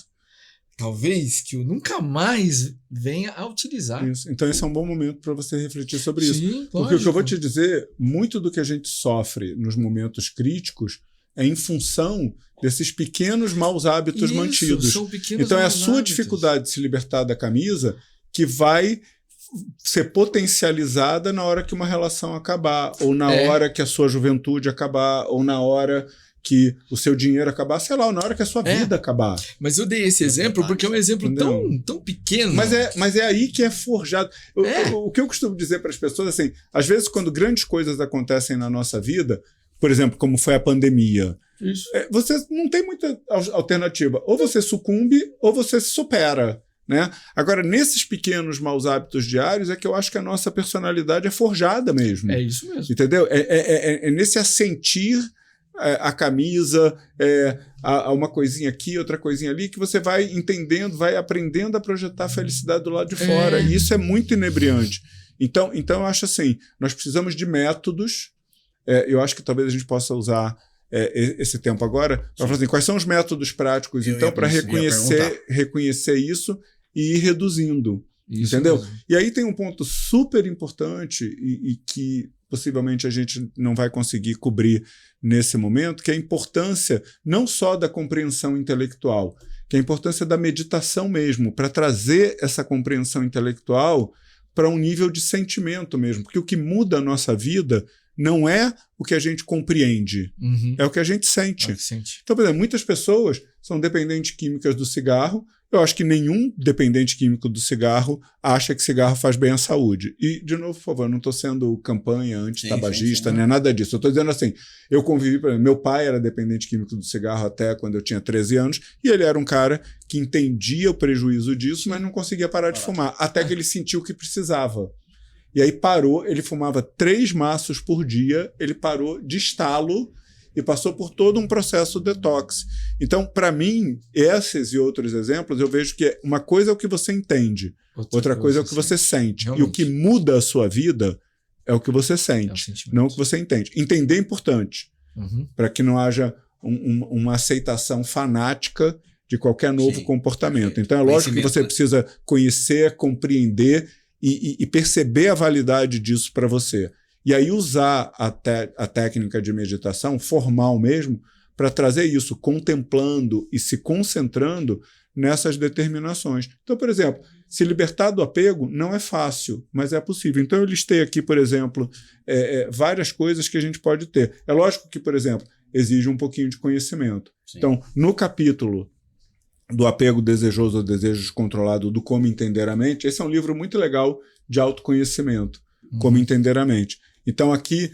Talvez que eu nunca mais venha a utilizar. Isso. Então esse é um bom momento para você refletir sobre isso. Sim, porque o que eu vou te dizer, muito do que a gente sofre nos momentos críticos é em função desses pequenos maus hábitos mantidos. Então é a sua dificuldade de se libertar da camisa que vai ser potencializada na hora que uma relação acabar, ou na hora que a sua juventude acabar, ou na hora que o seu dinheiro acabar, sei lá, na hora que a sua vida acabar. Mas eu dei esse exemplo porque é um exemplo tão pequeno. Mas é aí que é forjado. O que eu costumo dizer para as pessoas, assim, às vezes quando grandes coisas acontecem na nossa vida, por exemplo, como foi a pandemia, você não tem muita alternativa. Ou você sucumbe ou você se supera. Né? Agora, nesses pequenos maus hábitos diários é que eu acho que a nossa personalidade é forjada mesmo. É isso mesmo. Entendeu? É nesse assentir a camisa, uma coisinha aqui, outra coisinha ali, que você vai entendendo, vai aprendendo a projetar a felicidade do lado de fora. E isso é muito inebriante. Então eu acho assim, nós precisamos de métodos. Eu acho que talvez a gente possa usar esse tempo agora para falar assim, quais são os métodos práticos, então, para reconhecer isso e ir reduzindo. Isso entendeu? Mesmo. E aí tem um ponto super importante e que possivelmente a gente não vai conseguir cobrir nesse momento, que é a importância não só da compreensão intelectual, que é a importância da meditação mesmo, para trazer essa compreensão intelectual para um nível de sentimento mesmo, porque o que muda a nossa vida não é o que a gente compreende, é o que a gente sente. Então, por exemplo, muitas pessoas são dependentes químicas do cigarro. Eu acho que nenhum dependente químico do cigarro acha que cigarro faz bem à saúde. E, de novo, por favor, não estou sendo campanha anti-tabagista, nem nada disso. Eu estou dizendo assim, eu convivi, por exemplo, meu pai era dependente químico do cigarro até quando eu tinha 13 anos, e ele era um cara que entendia o prejuízo disso, mas não conseguia parar de fumar, até que ele sentiu que precisava. E aí parou, ele fumava 3 maços por dia, ele parou de estalo e passou por todo um processo detox. Então, para mim, esses e outros exemplos, eu vejo que uma coisa é o que você entende, outra coisa é o que você sente. Realmente. E o que muda a sua vida é o que você sente, não o que você entende. Entender é importante, para que não haja uma aceitação fanática de qualquer novo comportamento. Então, é lógico que você precisa conhecer, compreender e perceber a validade disso para você. E aí usar a técnica de meditação formal mesmo para trazer isso, contemplando e se concentrando nessas determinações. Então, por exemplo, se libertar do apego não é fácil, mas é possível. Então, eu listei aqui, por exemplo, várias coisas que a gente pode ter. É lógico que, por exemplo, exige um pouquinho de conhecimento. Sim. Então, no capítulo do apego desejoso ao desejo descontrolado, do Como Entender a Mente, esse é um livro muito legal de autoconhecimento, Como Entender a Mente. Então, aqui,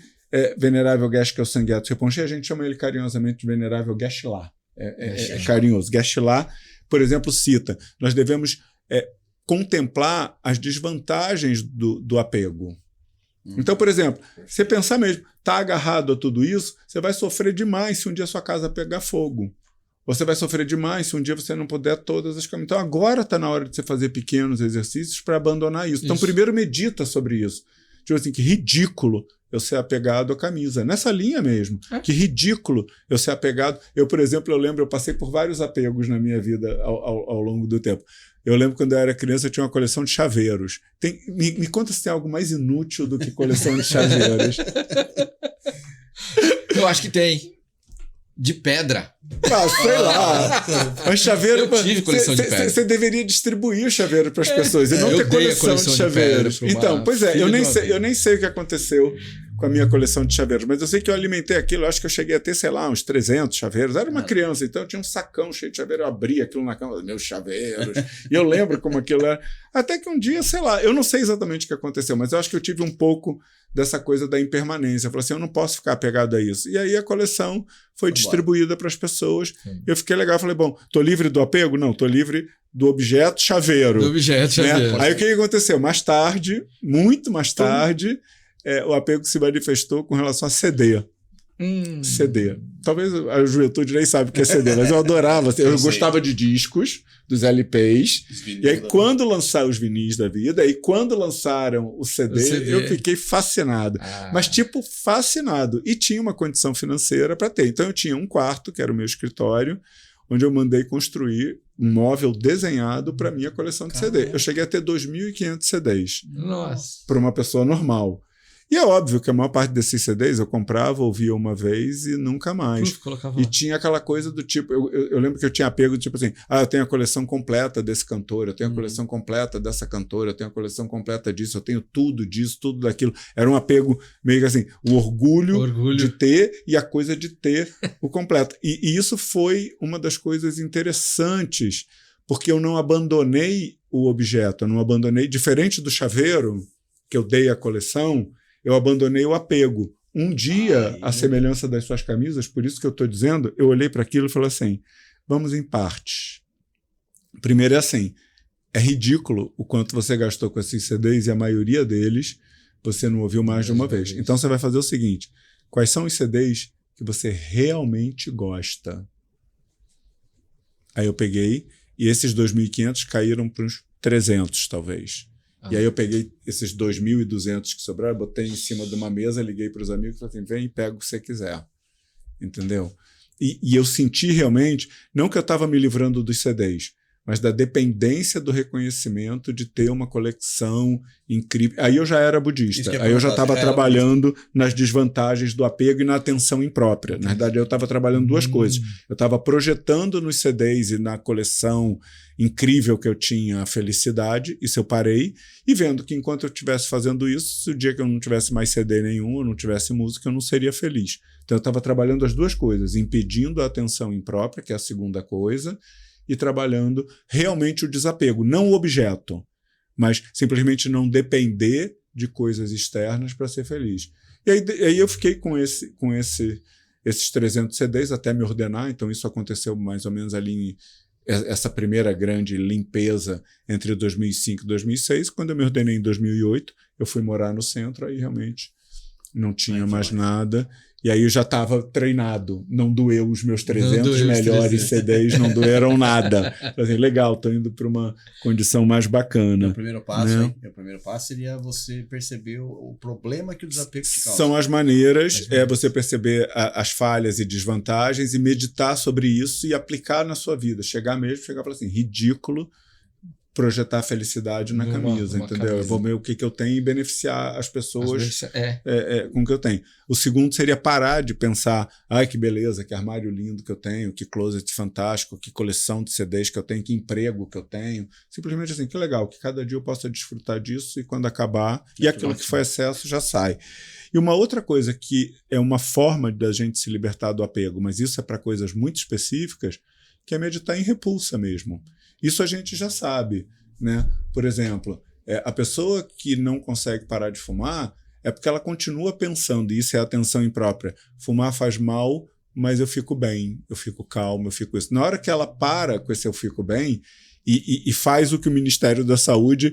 Venerável Geshe-la Sangyal Rinpoche, a gente chama ele carinhosamente de Venerável Geshe-la. É carinhoso. Geshe-la, por exemplo, cita, nós devemos contemplar as desvantagens do apego. Então, por exemplo, você pensar mesmo, está agarrado a tudo isso, você vai sofrer demais se um dia sua casa pegar fogo. Você vai sofrer demais se um dia você não puder todas as caminhadas. Então, agora está na hora de você fazer pequenos exercícios para abandonar isso. Então, primeiro medita sobre isso. Tipo assim, que ridículo eu ser apegado à camisa. Nessa linha mesmo. Que ridículo eu ser apegado. Eu, por exemplo, eu passei por vários apegos na minha vida ao longo do tempo. Eu lembro quando eu era criança, eu tinha uma coleção de chaveiros. Me conta se tem algo mais inútil do que coleção de chaveiros. Eu acho que tem. De pedra. Sei lá. Mas chaveiro. Eu tive coleção de pedra. Você deveria distribuir o chaveiro para as pessoas e não ter coleção de chaveiros. Então, pois é, eu nem sei o que aconteceu com a minha coleção de chaveiros, mas eu sei que eu alimentei aquilo, eu acho que eu cheguei a ter, sei lá, uns 300 chaveiros. Era uma criança, então eu tinha um sacão cheio de chaveiro, eu abria aquilo na cama, meus chaveiros, e eu lembro como aquilo era. Até que um dia, sei lá, eu não sei exatamente o que aconteceu, mas eu acho que eu tive um pouco dessa coisa da impermanência. Eu falei assim, eu não posso ficar apegado a isso. E aí a coleção foi distribuída para as pessoas. Eu fiquei legal, falei, bom, tô livre do apego? Não, tô livre do objeto chaveiro. Do objeto chaveiro. Aí o que aconteceu? Mais tarde, muito mais tarde, o apego se manifestou com relação a CD. CD. Talvez a juventude nem sabe o que é CD, mas eu adorava. Eu gostava de discos, dos LPs. E aí, quando lançaram os vinis da vida, e quando lançaram o CD, eu fiquei fascinado. Mas, fascinado. E tinha uma condição financeira para ter. Então, eu tinha um quarto, que era o meu escritório, onde eu mandei construir um móvel desenhado para minha coleção de CD. Eu cheguei a ter 2.500 CDs. Nossa. Para uma pessoa normal. E é óbvio que a maior parte desses CDs eu comprava, ouvia uma vez e nunca mais. Colocava E lá. tinha aquela coisa do tipo, eu lembro que eu tinha apego, tipo assim, eu tenho a coleção completa desse cantor, eu tenho a coleção completa dessa cantora, eu tenho a coleção completa disso, eu tenho tudo disso, tudo daquilo. Era um apego meio que assim, o orgulho de ter e a coisa de ter o completo. E isso foi uma das coisas interessantes, porque eu não abandonei o objeto, eu não abandonei, diferente do chaveiro, que eu dei a coleção, eu abandonei o apego. Um dia, a semelhança das suas camisas, por isso que eu estou dizendo, eu olhei para aquilo e falei assim, vamos em partes. Primeiro é assim, é ridículo o quanto você gastou com esses CDs e a maioria deles você não ouviu mais de uma vez. Então você vai fazer o seguinte, quais são os CDs que você realmente gosta? Aí eu peguei, e esses 2.500 caíram para uns 300, talvez. E aí eu peguei esses 2.200 que sobraram, botei em cima de uma mesa, liguei para os amigos e falei assim, vem e pega o que você quiser. Entendeu? E eu senti realmente, não que eu estava me livrando dos CDs, mas da dependência do reconhecimento de ter uma coleção incrível. Aí eu já era budista, aí eu já estava trabalhando nas desvantagens do apego e na atenção imprópria. Na verdade, eu estava trabalhando duas coisas. Eu estava projetando nos CDs e na coleção incrível que eu tinha a felicidade, isso eu parei, e vendo que enquanto eu estivesse fazendo isso, se o dia que eu não tivesse mais CD nenhum, eu não tivesse música, eu não seria feliz. Então eu estava trabalhando as duas coisas, impedindo a atenção imprópria, que é a segunda coisa, e trabalhando realmente o desapego, não o objeto, mas simplesmente não depender de coisas externas para ser feliz. E aí eu fiquei com esses 300 CDs até me ordenar, então isso aconteceu mais ou menos ali essa primeira grande limpeza entre 2005 e 2006. Quando eu me ordenei em 2008, eu fui morar no centro, aí realmente não tinha mais nada. E aí eu já estava treinado. Não doeu os meus 300 melhores CDs, não doeram nada. Assim, legal, estou indo para uma condição mais bacana. O primeiro passo, né? O primeiro passo seria você perceber o problema que o desapego te causa. São as maneiras, você perceber as falhas e desvantagens e meditar sobre isso e aplicar na sua vida. Chegar e falar assim, ridículo projetar a felicidade na camisa, entendeu? Eu vou ver o que eu tenho e beneficiar as pessoas com o que eu tenho. O segundo seria parar de pensar, ai, que beleza, que armário lindo que eu tenho, que closet fantástico, que coleção de CDs que eu tenho, que emprego que eu tenho. Simplesmente assim, que legal, que cada dia eu possa desfrutar disso e quando acabar, e aquilo que foi excesso já sai. E uma outra coisa que é uma forma da gente se libertar do apego, mas isso é para coisas muito específicas, que é meditar em repulsa mesmo. Isso a gente já sabe, né? Por exemplo, a pessoa que não consegue parar de fumar é porque ela continua pensando, e isso é atenção imprópria, fumar faz mal, mas eu fico bem, eu fico calmo, eu fico isso. Na hora que ela para com esse eu fico bem e faz o que o Ministério da Saúde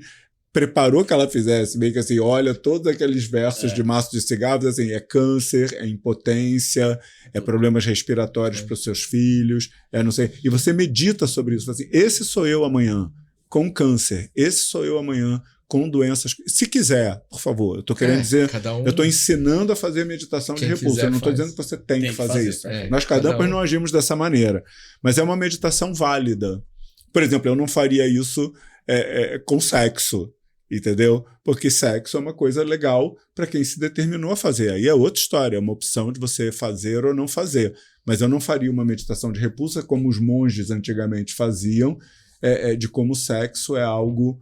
preparou que ela fizesse, meio que assim, olha todos aqueles versos de maço de cigarros, assim, é câncer, é impotência, é problemas respiratórios para os seus filhos, não sei, e você medita sobre isso, assim, esse sou eu amanhã com câncer, esse sou eu amanhã com doenças, se quiser, por favor, eu estou querendo dizer, eu estou ensinando a fazer meditação de repulsa, eu não estou dizendo que você tem que fazer isso, nós cardampos não agimos dessa maneira, mas é uma meditação válida. Por exemplo, eu não faria isso com sexo, entendeu? Porque sexo é uma coisa legal para quem se determinou a fazer. Aí é outra história, é uma opção de você fazer ou não fazer. Mas eu não faria uma meditação de repulsa como os monges antigamente faziam, de como o sexo é algo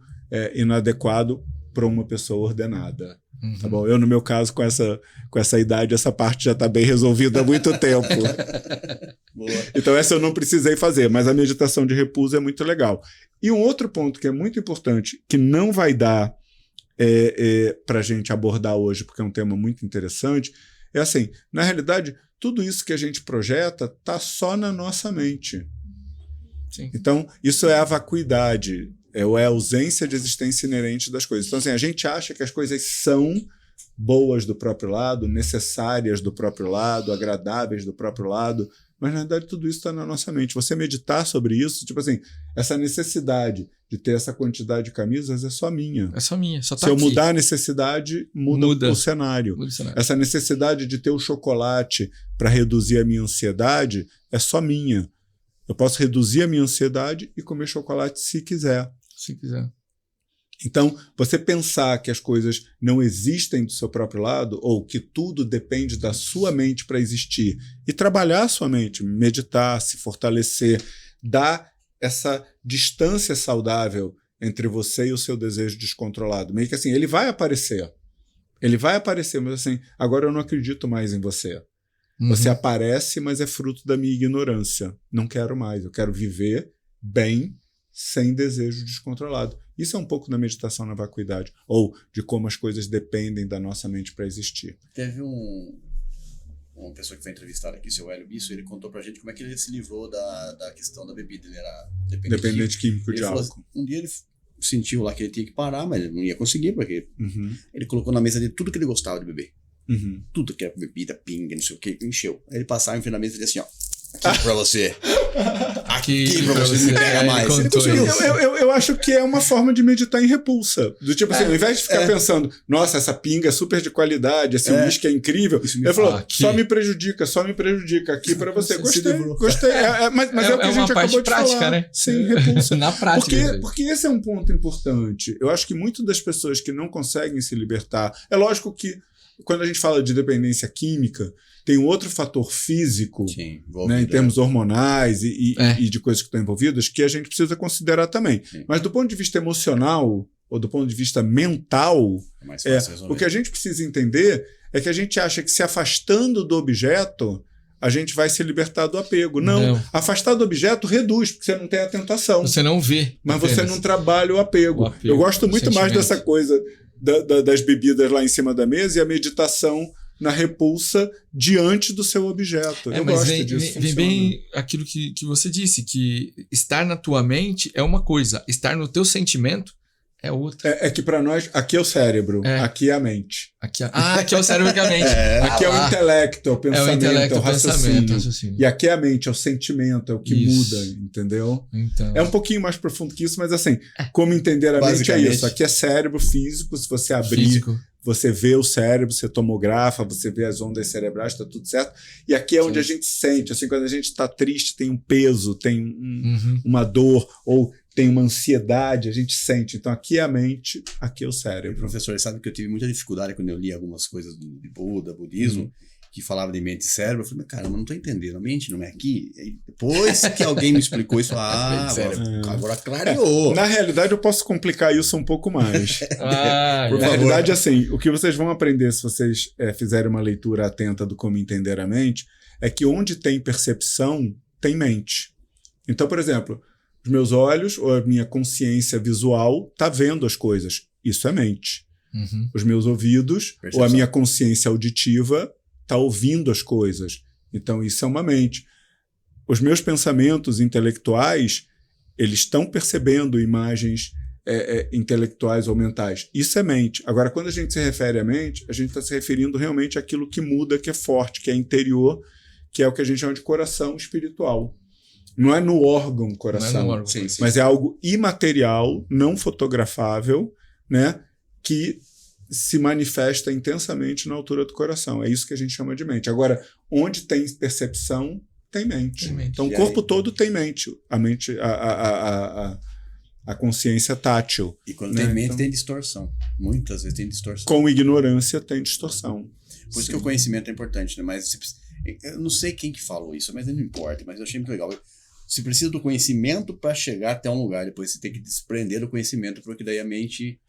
inadequado para uma pessoa ordenada. Tá bom? Eu, no meu caso, com essa idade, essa parte já está bem resolvida há muito tempo. Então essa eu não precisei fazer, mas a meditação de repouso é muito legal. E um outro ponto que é muito importante, que não vai dar para a gente abordar hoje, porque é um tema muito interessante, é assim, na realidade, tudo isso que a gente projeta está só na nossa mente. Sim. Então, isso é a vacuidade, é a ausência de existência inerente das coisas. Então, assim, a gente acha que as coisas são boas do próprio lado, necessárias do próprio lado, agradáveis do próprio lado, mas, na verdade, tudo isso está na nossa mente. Você meditar sobre isso, tipo assim, essa necessidade de ter essa quantidade de camisas é só minha. É só minha, só tá Se eu aqui. mudar a necessidade, muda o cenário. Muda o cenário. Essa necessidade de ter o chocolate para reduzir a minha ansiedade é só minha. Eu posso reduzir a minha ansiedade e comer chocolate se quiser. Se quiser. Então, você pensar que as coisas não existem do seu próprio lado, ou que tudo depende da sua mente para existir, e trabalhar a sua mente, meditar, se fortalecer, dar essa distância saudável entre você e o seu desejo descontrolado. Meio que assim, ele vai aparecer, mas assim, agora eu não acredito mais em você. Você aparece, mas é fruto da minha ignorância. Não quero mais, eu quero viver bem, sem desejo descontrolado. Isso é um pouco da meditação na vacuidade, ou de como as coisas dependem da nossa mente para existir. Teve uma pessoa que foi entrevistada aqui, o seu Hélio Bisso, ele contou pra gente como é que ele se livrou da questão da bebida. Ele era dependente químico de álcool. Assim, um dia ele sentiu lá que ele tinha que parar, mas ele não ia conseguir, porque ele colocou na mesa dele tudo que ele gostava de beber. Tudo que era bebida, pinga, não sei o que, encheu. Aí ele passava em frente da mesa e disse assim, ó, aqui pra você. Aqui pra você, não pega mais. Eu acho que é uma forma de meditar em repulsa. Do tipo assim, ao invés de ficar pensando, nossa, essa pinga é super de qualidade, esse uísque é incrível. Ele falou, só me prejudica aqui pra você. Gostei. Mas é o que a gente acabou de prática, falar. Né? Sem repulsa. Na prática. Porque esse é um ponto importante. Eu acho que muitas das pessoas que não conseguem se libertar, é lógico que quando a gente fala de dependência química, tem um outro fator físico, né, em termos hormonais e de coisas que estão envolvidas, que a gente precisa considerar também. Sim. Mas do ponto de vista emocional, ou do ponto de vista mental, o que a gente precisa entender é que a gente acha que se afastando do objeto, a gente vai se libertar do apego. Não. Afastar do objeto reduz, porque você não tem a tentação. Você não vê. Mas apenas. Você não trabalha o apego. Eu gosto muito mais dessa coisa das bebidas lá em cima da mesa e a meditação na repulsa diante do seu objeto. Eu gosto disso. Vem bem aquilo que você disse, que estar na tua mente é uma coisa, estar no teu sentimento é outra. É que para nós, aqui é o cérebro, aqui é a mente. Aqui é o cérebro e a mente. Aqui é o intelecto, é o pensamento, é o raciocínio. raciocínio. E aqui é a mente, é o sentimento, é o que muda, entendeu? Então. É um pouquinho mais profundo que isso, mas assim, como entender a mente é isso. Aqui é cérebro físico, se você abrir, você vê o cérebro, você tomografa, você vê as ondas cerebrais, está tudo certo. E aqui é onde a gente sente, assim, quando a gente está triste, tem um peso, tem uma dor, ou tem uma ansiedade, a gente sente. Então aqui é a mente, aqui é o cérebro. Professor, sabe que eu tive muita dificuldade quando eu li algumas coisas de Buda, budismo, que falava de mente e cérebro. Eu falei, caramba, não estou entendendo, a mente não é aqui? E depois que alguém me explicou isso, agora clareou. Na realidade, eu posso complicar isso um pouco mais. Na realidade, assim, o que vocês vão aprender se vocês fizerem uma leitura atenta do Como Entender a Mente, é que onde tem percepção, tem mente. Então, por exemplo, os meus olhos ou a minha consciência visual está vendo as coisas. Isso é mente. Os meus ouvidos ou a minha consciência auditiva está ouvindo as coisas. Então, isso é uma mente. Os meus pensamentos intelectuais, eles estão percebendo imagens intelectuais ou mentais. Isso é mente. Agora, quando a gente se refere à mente, a gente está se referindo realmente àquilo que muda, que é forte, que é interior, que é o que a gente chama de coração espiritual. Não é no órgão coração, mas é algo imaterial, não fotografável, né, que se manifesta intensamente na altura do coração. É isso que a gente chama de mente. Agora, onde tem percepção, tem mente. Então, o corpo todo tem mente. A mente, a consciência tátil. E quando tem mente, tem distorção. Muitas vezes tem distorção. Com ignorância, tem distorção. Por isso que o conhecimento é importante, né? Mas eu não sei quem que falou isso, mas não importa. Mas eu achei muito legal. Você precisa do conhecimento para chegar até um lugar. Depois você tem que desprender do conhecimento, porque daí a mente...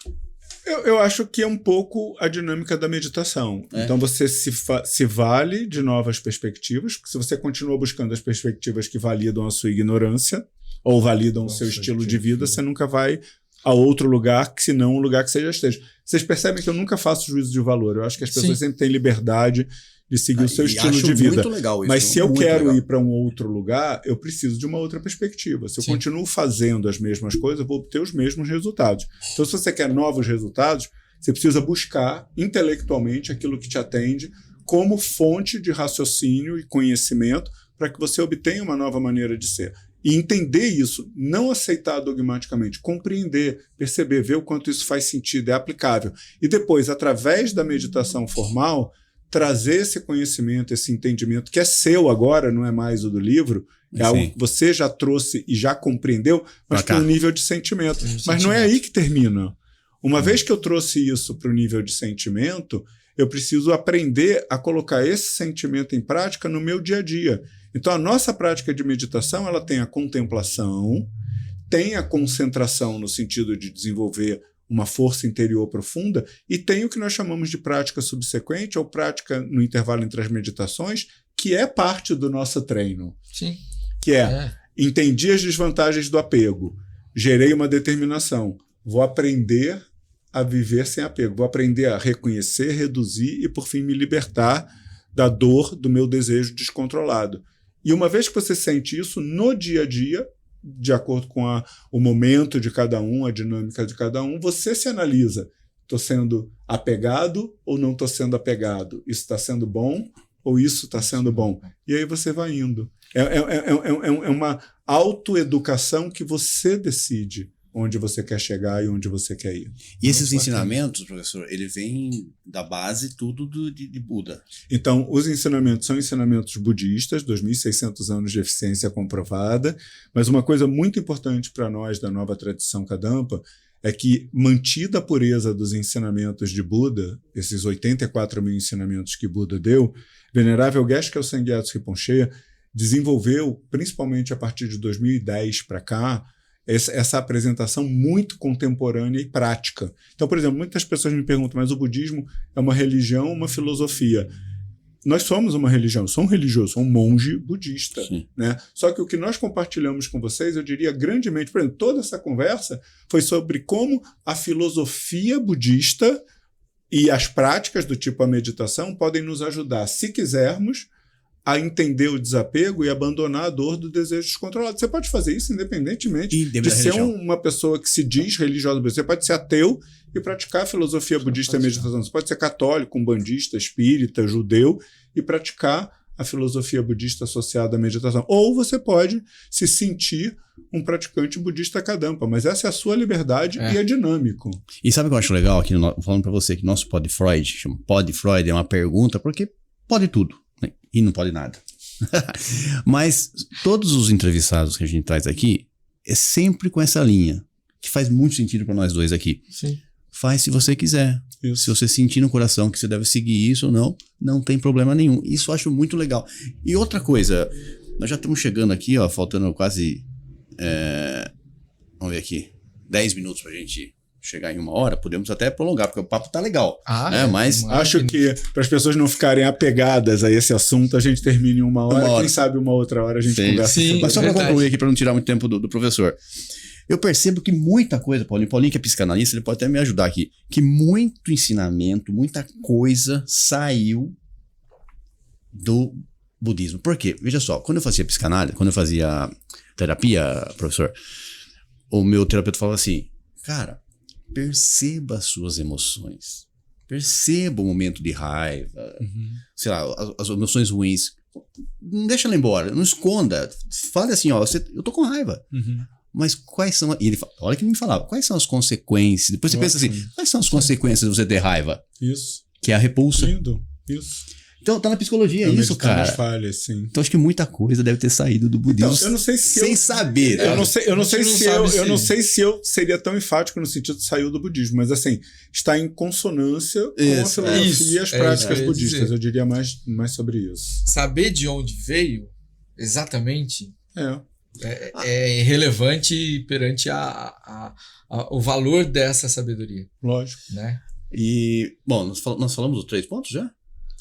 Eu acho que é um pouco a dinâmica da meditação. Então você se vale de novas perspectivas, porque se você continua buscando as perspectivas que validam a sua ignorância ou validam o seu estilo de vida, você nunca vai a outro lugar, que senão um lugar que você já esteja. Vocês percebem que eu nunca faço juízo de valor. Eu acho que as pessoas sempre têm liberdade de seguir o seu estilo de vida. Muito legal isso. Mas se eu quero ir para um outro lugar, eu preciso de uma outra perspectiva. Se eu continuo fazendo as mesmas coisas, eu vou obter os mesmos resultados. Então, se você quer novos resultados, você precisa buscar intelectualmente aquilo que te atende como fonte de raciocínio e conhecimento para que você obtenha uma nova maneira de ser. E entender isso, não aceitar dogmaticamente, compreender, perceber, ver o quanto isso faz sentido, é aplicável. E depois, através da meditação formal, trazer esse conhecimento, esse entendimento, que é seu agora, não é mais o do livro, é algo que você já trouxe e já compreendeu, mas com um nível de sentimento. Mas não é aí que termina. Uma vez que eu trouxe isso para o nível de sentimento, eu preciso aprender a colocar esse sentimento em prática no meu dia a dia. Então, a nossa prática de meditação, ela tem a contemplação, tem a concentração no sentido de desenvolver uma força interior profunda, e tem o que nós chamamos de prática subsequente, ou prática no intervalo entre as meditações, que é parte do nosso treino. Sim. Que entendi as desvantagens do apego, gerei uma determinação, vou aprender a viver sem apego, vou aprender a reconhecer, reduzir e, por fim, me libertar da dor do meu desejo descontrolado. E uma vez que você sente isso no dia a dia, de acordo com o momento de cada um, a dinâmica de cada um, você se analisa. Estou sendo apegado ou não estou sendo apegado? Isso está sendo bom ou isso está sendo bom? E aí você vai indo. É uma autoeducação que você decide onde você quer chegar e onde você quer ir. E esses ensinamentos, professor, ele vem da base tudo de Buda. Então, os ensinamentos são ensinamentos budistas, 2.600 anos de eficiência comprovada, mas uma coisa muito importante para nós da nova tradição Kadampa é que, mantida a pureza dos ensinamentos de Buda, esses 84 mil ensinamentos que Buda deu, Venerável Geshe Kelsang Gyatso Rinpoche desenvolveu, principalmente a partir de 2010 para cá, essa apresentação muito contemporânea e prática. Então, por exemplo, muitas pessoas me perguntam, mas o budismo é uma religião, uma filosofia? Nós somos uma religião, eu sou um religioso, sou um monge budista. Né? Só que o que nós compartilhamos com vocês, eu diria grandemente, por exemplo, toda essa conversa foi sobre como a filosofia budista e as práticas do tipo a meditação podem nos ajudar, se quisermos, a entender o desapego e abandonar a dor do desejo descontrolado. Você pode fazer isso independentemente de ser uma pessoa que se diz religiosa. Você pode ser ateu e praticar a filosofia budista e a meditação. Você pode ser católico, umbandista, espírita, judeu e praticar a filosofia budista associada à meditação. Ou você pode se sentir um praticante budista Kadampa, mas essa é a sua liberdade e é dinâmico. E sabe o que eu acho legal aqui, falando para você que nosso Pod Freud, chama Pod Freud, é uma pergunta, porque pode tudo. E não pode nada. Mas todos os entrevistados que a gente traz aqui é sempre com essa linha, que faz muito sentido para nós dois aqui. Sim. Faz se você quiser. Isso. Se você sentir no coração que você deve seguir isso ou não, não tem problema nenhum. Isso eu acho muito legal. E outra coisa, nós já estamos chegando aqui, ó, faltando quase, vamos ver aqui, 10 minutos pra gente chegar em 1 hora, podemos até prolongar, porque o papo tá legal. Mas acho que para as pessoas não ficarem apegadas a esse assunto, a gente termina em 1 hora. Quem sabe 1 outra hora a gente conversa. Sim, mas só para concluir aqui, para não tirar muito tempo do professor. Eu percebo que muita coisa, Paulinho que é psicanalista, ele pode até me ajudar aqui, que muito ensinamento, muita coisa saiu do budismo. Por quê? Veja só, quando eu fazia psicanálise, quando eu fazia terapia, professor, o meu terapeuta falava assim, cara, perceba as suas emoções. Perceba o momento de raiva. Sei lá, as emoções ruins. Não deixa ela embora. Não esconda. Fale assim, ó, eu tô com raiva. Mas quais são... E ele fala, olha que ele me falava. Quais são as consequências? Depois você pensa assim, quais são as consequências de você ter raiva? Isso. Que é a repulsa. Lindo. Isso. Então tá na psicologia, é isso, cara. Falhas, sim. Então acho que muita coisa deve ter saído do budismo. Então, eu não sei se sem saber. Eu não sei se eu seria tão enfático no sentido de saiu do budismo, mas assim, está em consonância com a filosofia e as práticas budistas. Eu diria mais sobre isso. Saber de onde veio, exatamente, é irrelevante perante o valor dessa sabedoria. Lógico. Né? E, bom, nós falamos dos 3 pontos já?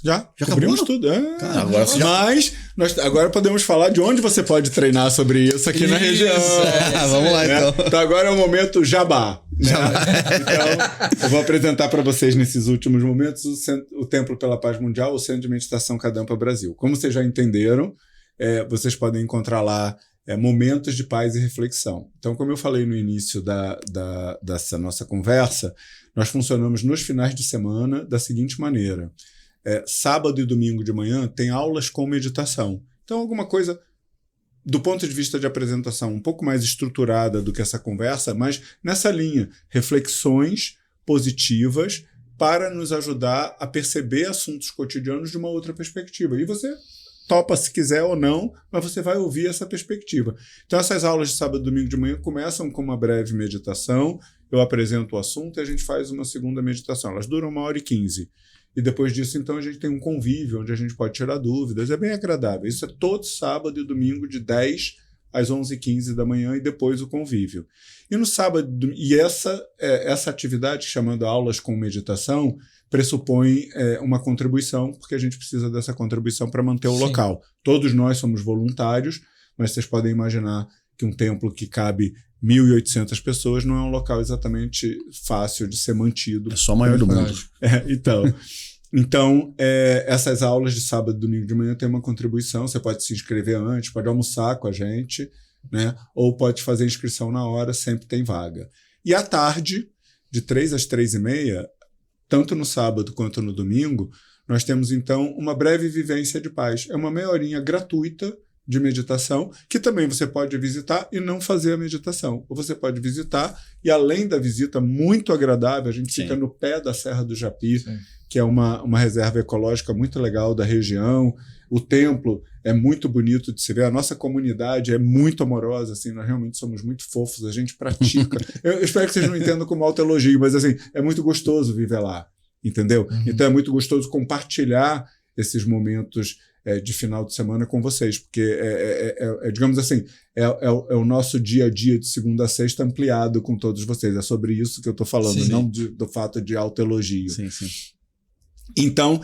Já cobrimos tudo. Cara, mas agora podemos falar de onde você pode treinar sobre isso aqui na região. Vamos lá, então. Então agora é o momento jabá. Né? Então, eu vou apresentar para vocês nesses últimos momentos o Templo pela Paz Mundial, o Centro de Meditação Kadampa Brasil. Como vocês já entenderam, vocês podem encontrar lá momentos de paz e reflexão. Então, como eu falei no início dessa nossa conversa, nós funcionamos nos finais de semana da seguinte maneira. Sábado e domingo de manhã tem aulas com meditação. Então, alguma coisa, do ponto de vista de apresentação, um pouco mais estruturada do que essa conversa, mas nessa linha, reflexões positivas para nos ajudar a perceber assuntos cotidianos de uma outra perspectiva. E você topa se quiser ou não, mas você vai ouvir essa perspectiva. Então, essas aulas de sábado e domingo de manhã começam com uma breve meditação eu apresento o assunto e a gente faz uma segunda meditação. Elas duram 1h15. E depois disso, então, a gente tem um convívio onde a gente pode tirar dúvidas. É bem agradável. Isso é todo sábado e domingo, de 10 às 11h15 da manhã, e depois o convívio. E no sábado, e essa atividade, chamando aulas com meditação, pressupõe uma contribuição, porque a gente precisa dessa contribuição para manter o local. Todos nós somos voluntários, mas vocês podem imaginar que um templo que cabe 1.800 pessoas não é um local exatamente fácil de ser mantido. É só o maior do mundo. Então, essas aulas de sábado e domingo de manhã têm uma contribuição. Você pode se inscrever antes, pode almoçar com a gente, né? Ou pode fazer inscrição na hora, sempre tem vaga. E à tarde, de 3 às 3h30, tanto no sábado quanto no domingo, nós temos, então, uma breve vivência de paz. É uma meia horinha gratuita de meditação, que também você pode visitar e não fazer a meditação. Ou você pode visitar, e além da visita muito agradável, a gente fica no pé da Serra do Japi, que é uma reserva ecológica muito legal da região. O templo é muito bonito de se ver. A nossa comunidade é muito amorosa, assim, nós realmente somos muito fofos, a gente pratica. Eu espero que vocês não entendam como autoelogio, mas assim, é muito gostoso viver lá, entendeu? Então é muito gostoso compartilhar esses momentos de final de semana com vocês, porque digamos assim, é o nosso dia a dia de segunda a sexta ampliado com todos vocês. É sobre isso que eu estou falando, não do fato de autoelogio. Então,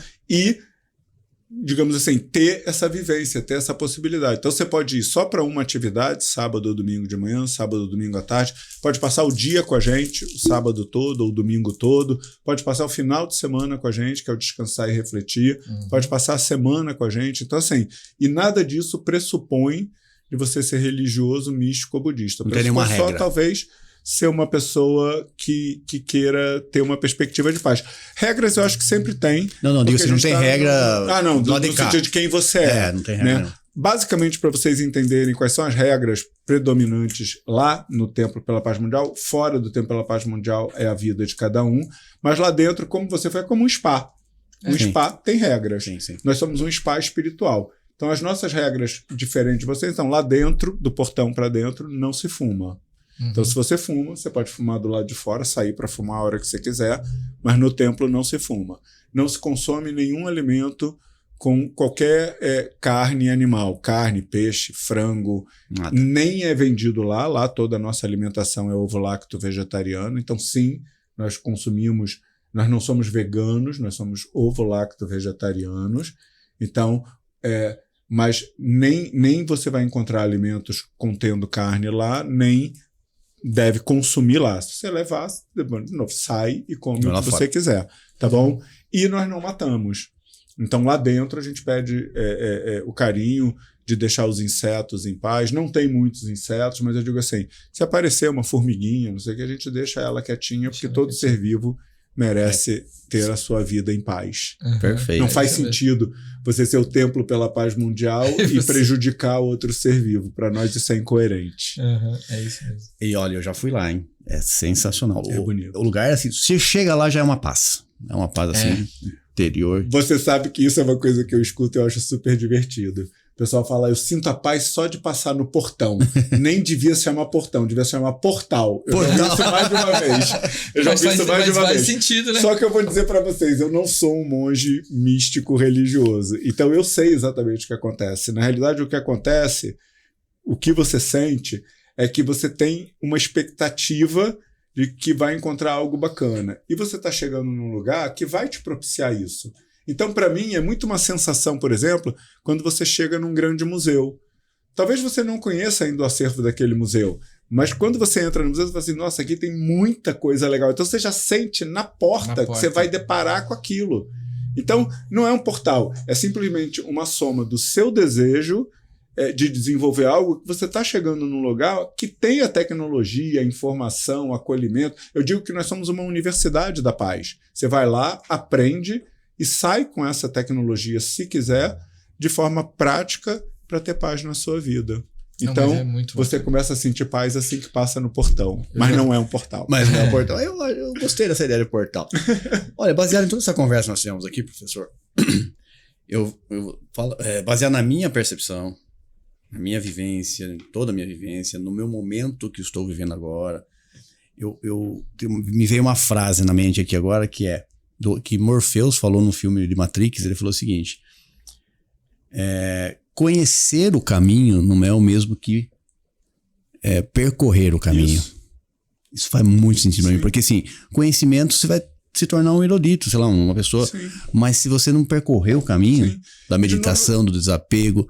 digamos assim, ter essa vivência, ter essa possibilidade. Então você pode ir só para uma atividade, sábado ou domingo de manhã, sábado ou domingo à tarde, pode passar o dia com a gente, o sábado todo ou o domingo todo, pode passar o final de semana com a gente, que é o descansar e refletir, pode passar a semana com a gente. Então assim, e nada disso pressupõe de você ser religioso, místico ou budista. Não tem nenhuma regra. Só talvez ser uma pessoa que queira ter uma perspectiva de paz. Regras eu acho que sempre tem. Não, digo assim, não tem regra. No sentido de quem você é. Não tem regra. Né? Basicamente, para vocês entenderem quais são as regras predominantes lá no Templo pela Paz Mundial, fora do Templo pela Paz Mundial é a vida de cada um, mas lá dentro, como você foi, é como um spa. Um spa tem regras. Nós somos um spa espiritual. Então, as nossas regras diferentes de vocês estão lá dentro, do portão para dentro, não se fuma. Então, se você fuma, você pode fumar do lado de fora, sair para fumar a hora que você quiser, mas no templo não se fuma. Não se consome nenhum alimento com qualquer carne animal, carne, peixe, frango, nem é vendido lá. Lá toda a nossa alimentação é ovo-lacto vegetariano. Então, sim, nós consumimos, nós não somos veganos, nós somos ovo-lacto vegetarianos. Então, mas nem você vai encontrar alimentos contendo carne lá, nem deve consumir lá. Se você levar, de novo, sai e come o que você quiser, tá bom? E nós não matamos. Então, lá dentro, a gente pede o carinho de deixar os insetos em paz. Não tem muitos insetos, mas eu digo assim, se aparecer uma formiguinha, não sei o que, a gente deixa ela quietinha, porque todo ser vivo merece ter a sua vida em paz. Perfeito. Não faz sentido você ser o templo pela paz mundial e prejudicar outro ser vivo. Para nós isso é incoerente. É isso mesmo. E olha, eu já fui lá, hein? É sensacional. É bonito. O lugar, assim, você chega lá já é uma paz. É uma paz, assim, interior. Você sabe que isso é uma coisa que eu escuto e eu acho super divertido. O pessoal fala, eu sinto a paz só de passar no portão. Nem devia se chamar portão, devia se chamar portal. Eu já vi isso mais de uma vez. Faz sentido, né? Só que eu vou dizer para vocês, eu não sou um monge místico religioso. Então eu sei exatamente o que acontece. Na realidade, o que acontece, o que você sente, é que você tem uma expectativa de que vai encontrar algo bacana. E você está chegando num lugar que vai te propiciar isso. Então, para mim, é muito uma sensação, por exemplo, quando você chega num grande museu. Talvez você não conheça ainda o acervo daquele museu, mas quando você entra no museu, você fala assim, nossa, aqui tem muita coisa legal. Então, você já sente na porta que você vai deparar com aquilo. Então, não é um portal, é simplesmente uma soma do seu desejo de desenvolver algo, que você está chegando num lugar que tem a tecnologia, a informação, o acolhimento. Eu digo que nós somos uma universidade da paz. Você vai lá, aprende e sai com essa tecnologia, se quiser, de forma prática para ter paz na sua vida. Então, você começa a sentir paz assim que passa no portão. Mas não é um portal. Mas não é um portal. Eu gostei dessa ideia de portal. Olha, baseado em toda essa conversa que nós tivemos aqui, professor, eu falo, baseado na minha percepção, na minha vivência, toda a minha vivência, no meu momento que estou vivendo agora, Me veio uma frase na mente aqui agora que Morpheus falou no filme de Matrix. Ele falou o seguinte: conhecer o caminho não é o mesmo que percorrer o caminho. Isso faz muito sentido pra mim, porque assim, conhecimento você vai se tornar um erudito, sei lá, uma pessoa. Sim. Mas se você não percorrer o caminho da meditação, do desapego.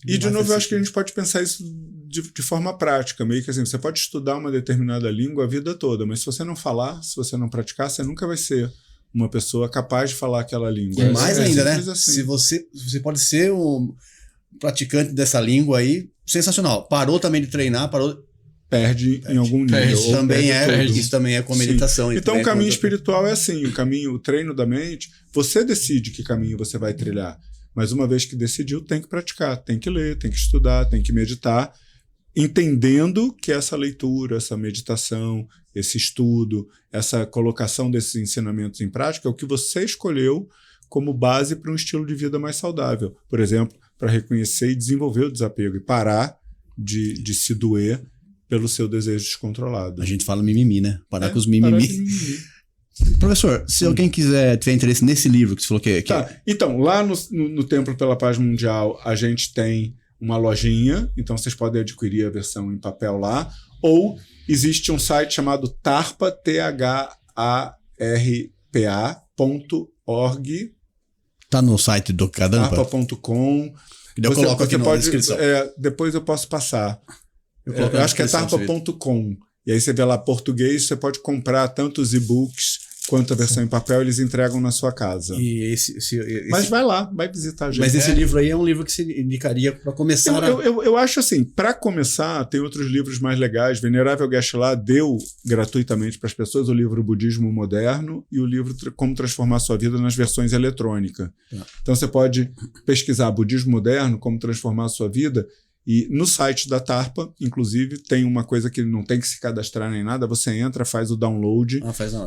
E de novo, eu acho que a gente pode pensar isso de forma prática, meio que assim, você pode estudar uma determinada língua a vida toda, mas se você não falar, se você não praticar, você nunca vai ser uma pessoa capaz de falar aquela língua. E mais ainda, né? Assim. Se você pode ser um praticante dessa língua aí, sensacional. Parou também de treinar, perde em algum nível. Isso também é com a meditação. Então o caminho espiritual é assim, o treino da mente, você decide que caminho você vai trilhar, mas uma vez que decidiu, tem que praticar, tem que ler, tem que estudar, tem que meditar, entendendo que essa leitura, essa meditação, esse estudo, essa colocação desses ensinamentos em prática é o que você escolheu como base para um estilo de vida mais saudável. Por exemplo, para reconhecer e desenvolver o desapego e parar de se doer pelo seu desejo descontrolado. A gente fala mimimi, né? Parar com os mimimi. Professor, se alguém tiver interesse nesse livro que você falou que... Então, lá no Templo pela Paz Mundial, a gente tem uma lojinha, então vocês podem adquirir a versão em papel lá, ou existe um site chamado tarpa, tarpa.org. Tá no site do Kadampa? tarpa.com. Eu coloco aqui na descrição. Depois eu posso passar. Eu acho que é tarpa.com. E aí você vê lá português, você pode comprar tanto os e-books quanto a versão em papel, eles entregam na sua casa. Mas vai lá, vai visitar a gente. Mas esse livro aí é um livro que você indicaria para começar eu acho assim, para começar, tem outros livros mais legais. Venerável Geshe-la deu gratuitamente para as pessoas o livro Budismo Moderno e o livro Como Transformar Sua Vida nas versões eletrônicas. Então você pode pesquisar Budismo Moderno, Como Transformar Sua Vida. E no site da Tarpa, inclusive, tem uma coisa que não tem que se cadastrar nem nada. Você entra, faz o download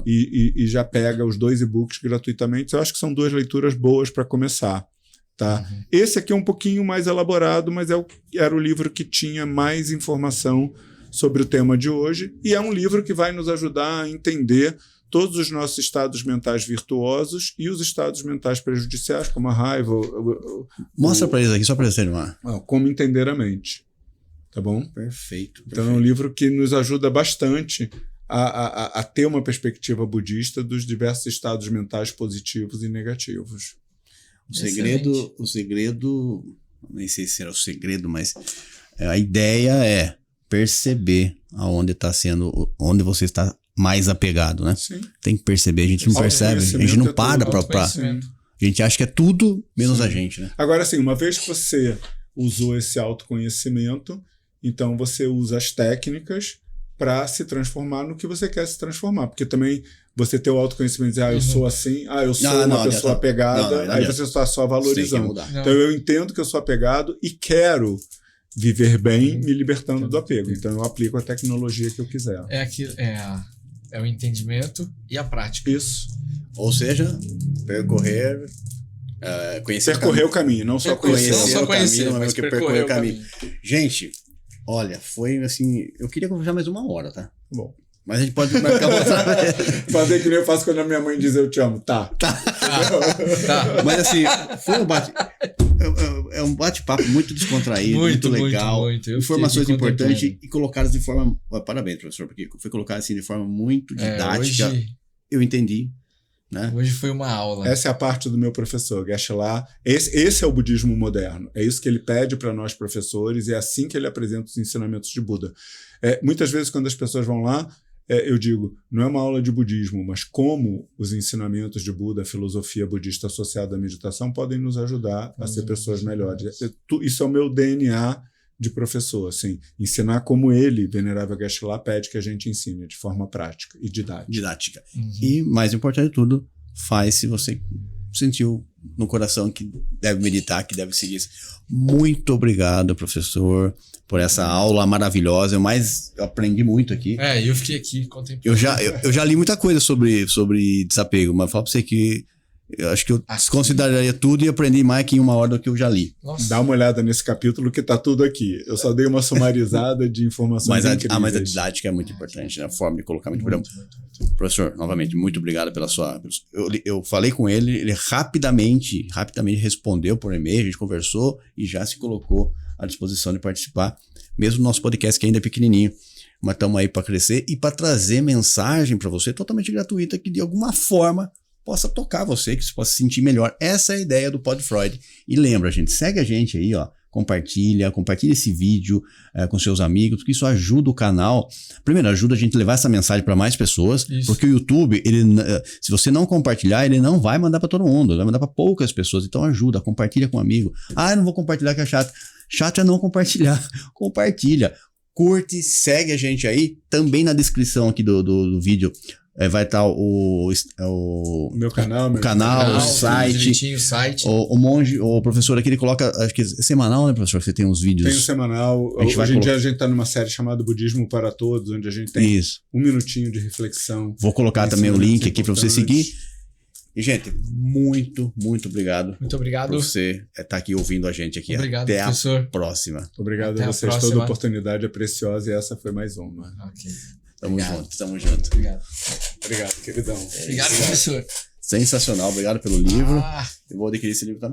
e já pega os 2 e-books gratuitamente. Eu acho que são 2 leituras boas para começar. Tá? Esse aqui é um pouquinho mais elaborado, mas era o livro que tinha mais informação sobre o tema de hoje. E é um livro que vai nos ajudar a entender todos os nossos estados mentais virtuosos e os estados mentais prejudiciais, como a raiva. Mostra para eles aqui, só para eles terem como entender a mente. Tá bom? Perfeito. Então é um livro que nos ajuda bastante a ter uma perspectiva budista dos diversos estados mentais positivos e negativos. O segredo, nem sei se era o segredo, mas a ideia é perceber onde você está mais apegado, né? Sim. Tem que perceber, a gente não percebe, a gente não para pra... A gente acha que é tudo menos a gente, né? Agora, assim, uma vez que você usou esse autoconhecimento, então você usa as técnicas para se transformar no que você quer se transformar. Porque também você ter o autoconhecimento e dizer, eu sou assim, eu sou uma pessoa apegada, aí você está só valorizando. Então eu entendo que eu sou apegado e quero viver bem me libertando do apego. Então eu aplico a tecnologia que eu quiser. É o entendimento e a prática. Isso. Ou seja, percorrer o caminho, não só conhecer. Mas percorrer o caminho. Gente, olha, foi assim, eu queria conversar mais 1 hora, tá? Bom. Mas a gente pode marcar outra vez. Fazer que nem eu faço quando a minha mãe diz eu te amo. Tá. Mas assim, foi um bate-papo muito descontraído, muito legal. Muito. Informações importantes e colocadas de forma... Parabéns, professor, porque foi colocado assim de forma muito didática. Hoje, eu entendi. Né? Hoje foi uma aula. Essa é a parte do meu professor, Geshe-la. Esse é o budismo moderno. É isso que ele pede para nós professores e é assim que ele apresenta os ensinamentos de Buda. Muitas vezes, quando as pessoas vão lá, eu digo, não é uma aula de budismo, mas como os ensinamentos de Buda, a filosofia budista associada à meditação, podem nos ajudar a ser pessoas melhores. Isso é o meu DNA de professor, assim, ensinar como ele, Venerável Geshe-la, pede que a gente ensine de forma prática e didática. E, mais importante de tudo, faz se você sentiu no coração que deve meditar, que deve seguir isso. Muito obrigado, professor, por essa aula maravilhosa. Eu aprendi muito aqui. Eu fiquei aqui contemplando. Eu já li muita coisa sobre desapego, mas falo pra você que Eu acho que eu desconsideraria tudo e aprendi mais que em 1 hora do que eu já li. Nossa. Dá uma olhada nesse capítulo que tá tudo aqui. Eu só dei uma sumarizada de informações Mas a incríveis. didática é muito importante, né? A forma de colocar muito importante. Professor, novamente, muito obrigado pela sua... Eu falei com ele, ele rapidamente respondeu por e-mail, a gente conversou e já se colocou à disposição de participar, mesmo no nosso podcast que ainda é pequenininho. Mas estamos aí para crescer e para trazer mensagem para você totalmente gratuita que de alguma forma possa tocar você, que você possa se sentir melhor. Essa é a ideia do PodFreud. E lembra, gente, segue a gente aí, ó. Compartilha esse vídeo com seus amigos, porque isso ajuda o canal. Primeiro, ajuda a gente a levar essa mensagem para mais pessoas, porque o YouTube, se você não compartilhar, ele não vai mandar para todo mundo, ele vai mandar para poucas pessoas. Então ajuda, compartilha com um amigo. Eu não vou compartilhar que é chato. Chato é não compartilhar. Compartilha. Curte, segue a gente aí. Também na descrição aqui do vídeo vai estar o meu canal, o site. O Monge, o professor aqui, ele coloca, acho que é semanal, né, professor? Você tem uns vídeos. Tem o semanal. Hoje em dia a gente está numa série chamada Budismo para Todos, onde a gente tem 1 minutinho de reflexão. Vou colocar também o link aqui para você seguir. E, gente, muito, muito obrigado. Muito obrigado. Por você estar aqui ouvindo a gente aqui. Obrigado, até professor. A próxima. Obrigado a vocês. Toda oportunidade é preciosa e essa foi mais uma. Ok. Tamo junto. Obrigado, queridão. Obrigado, professor. Sensacional, obrigado pelo livro. Eu vou adquirir esse livro também.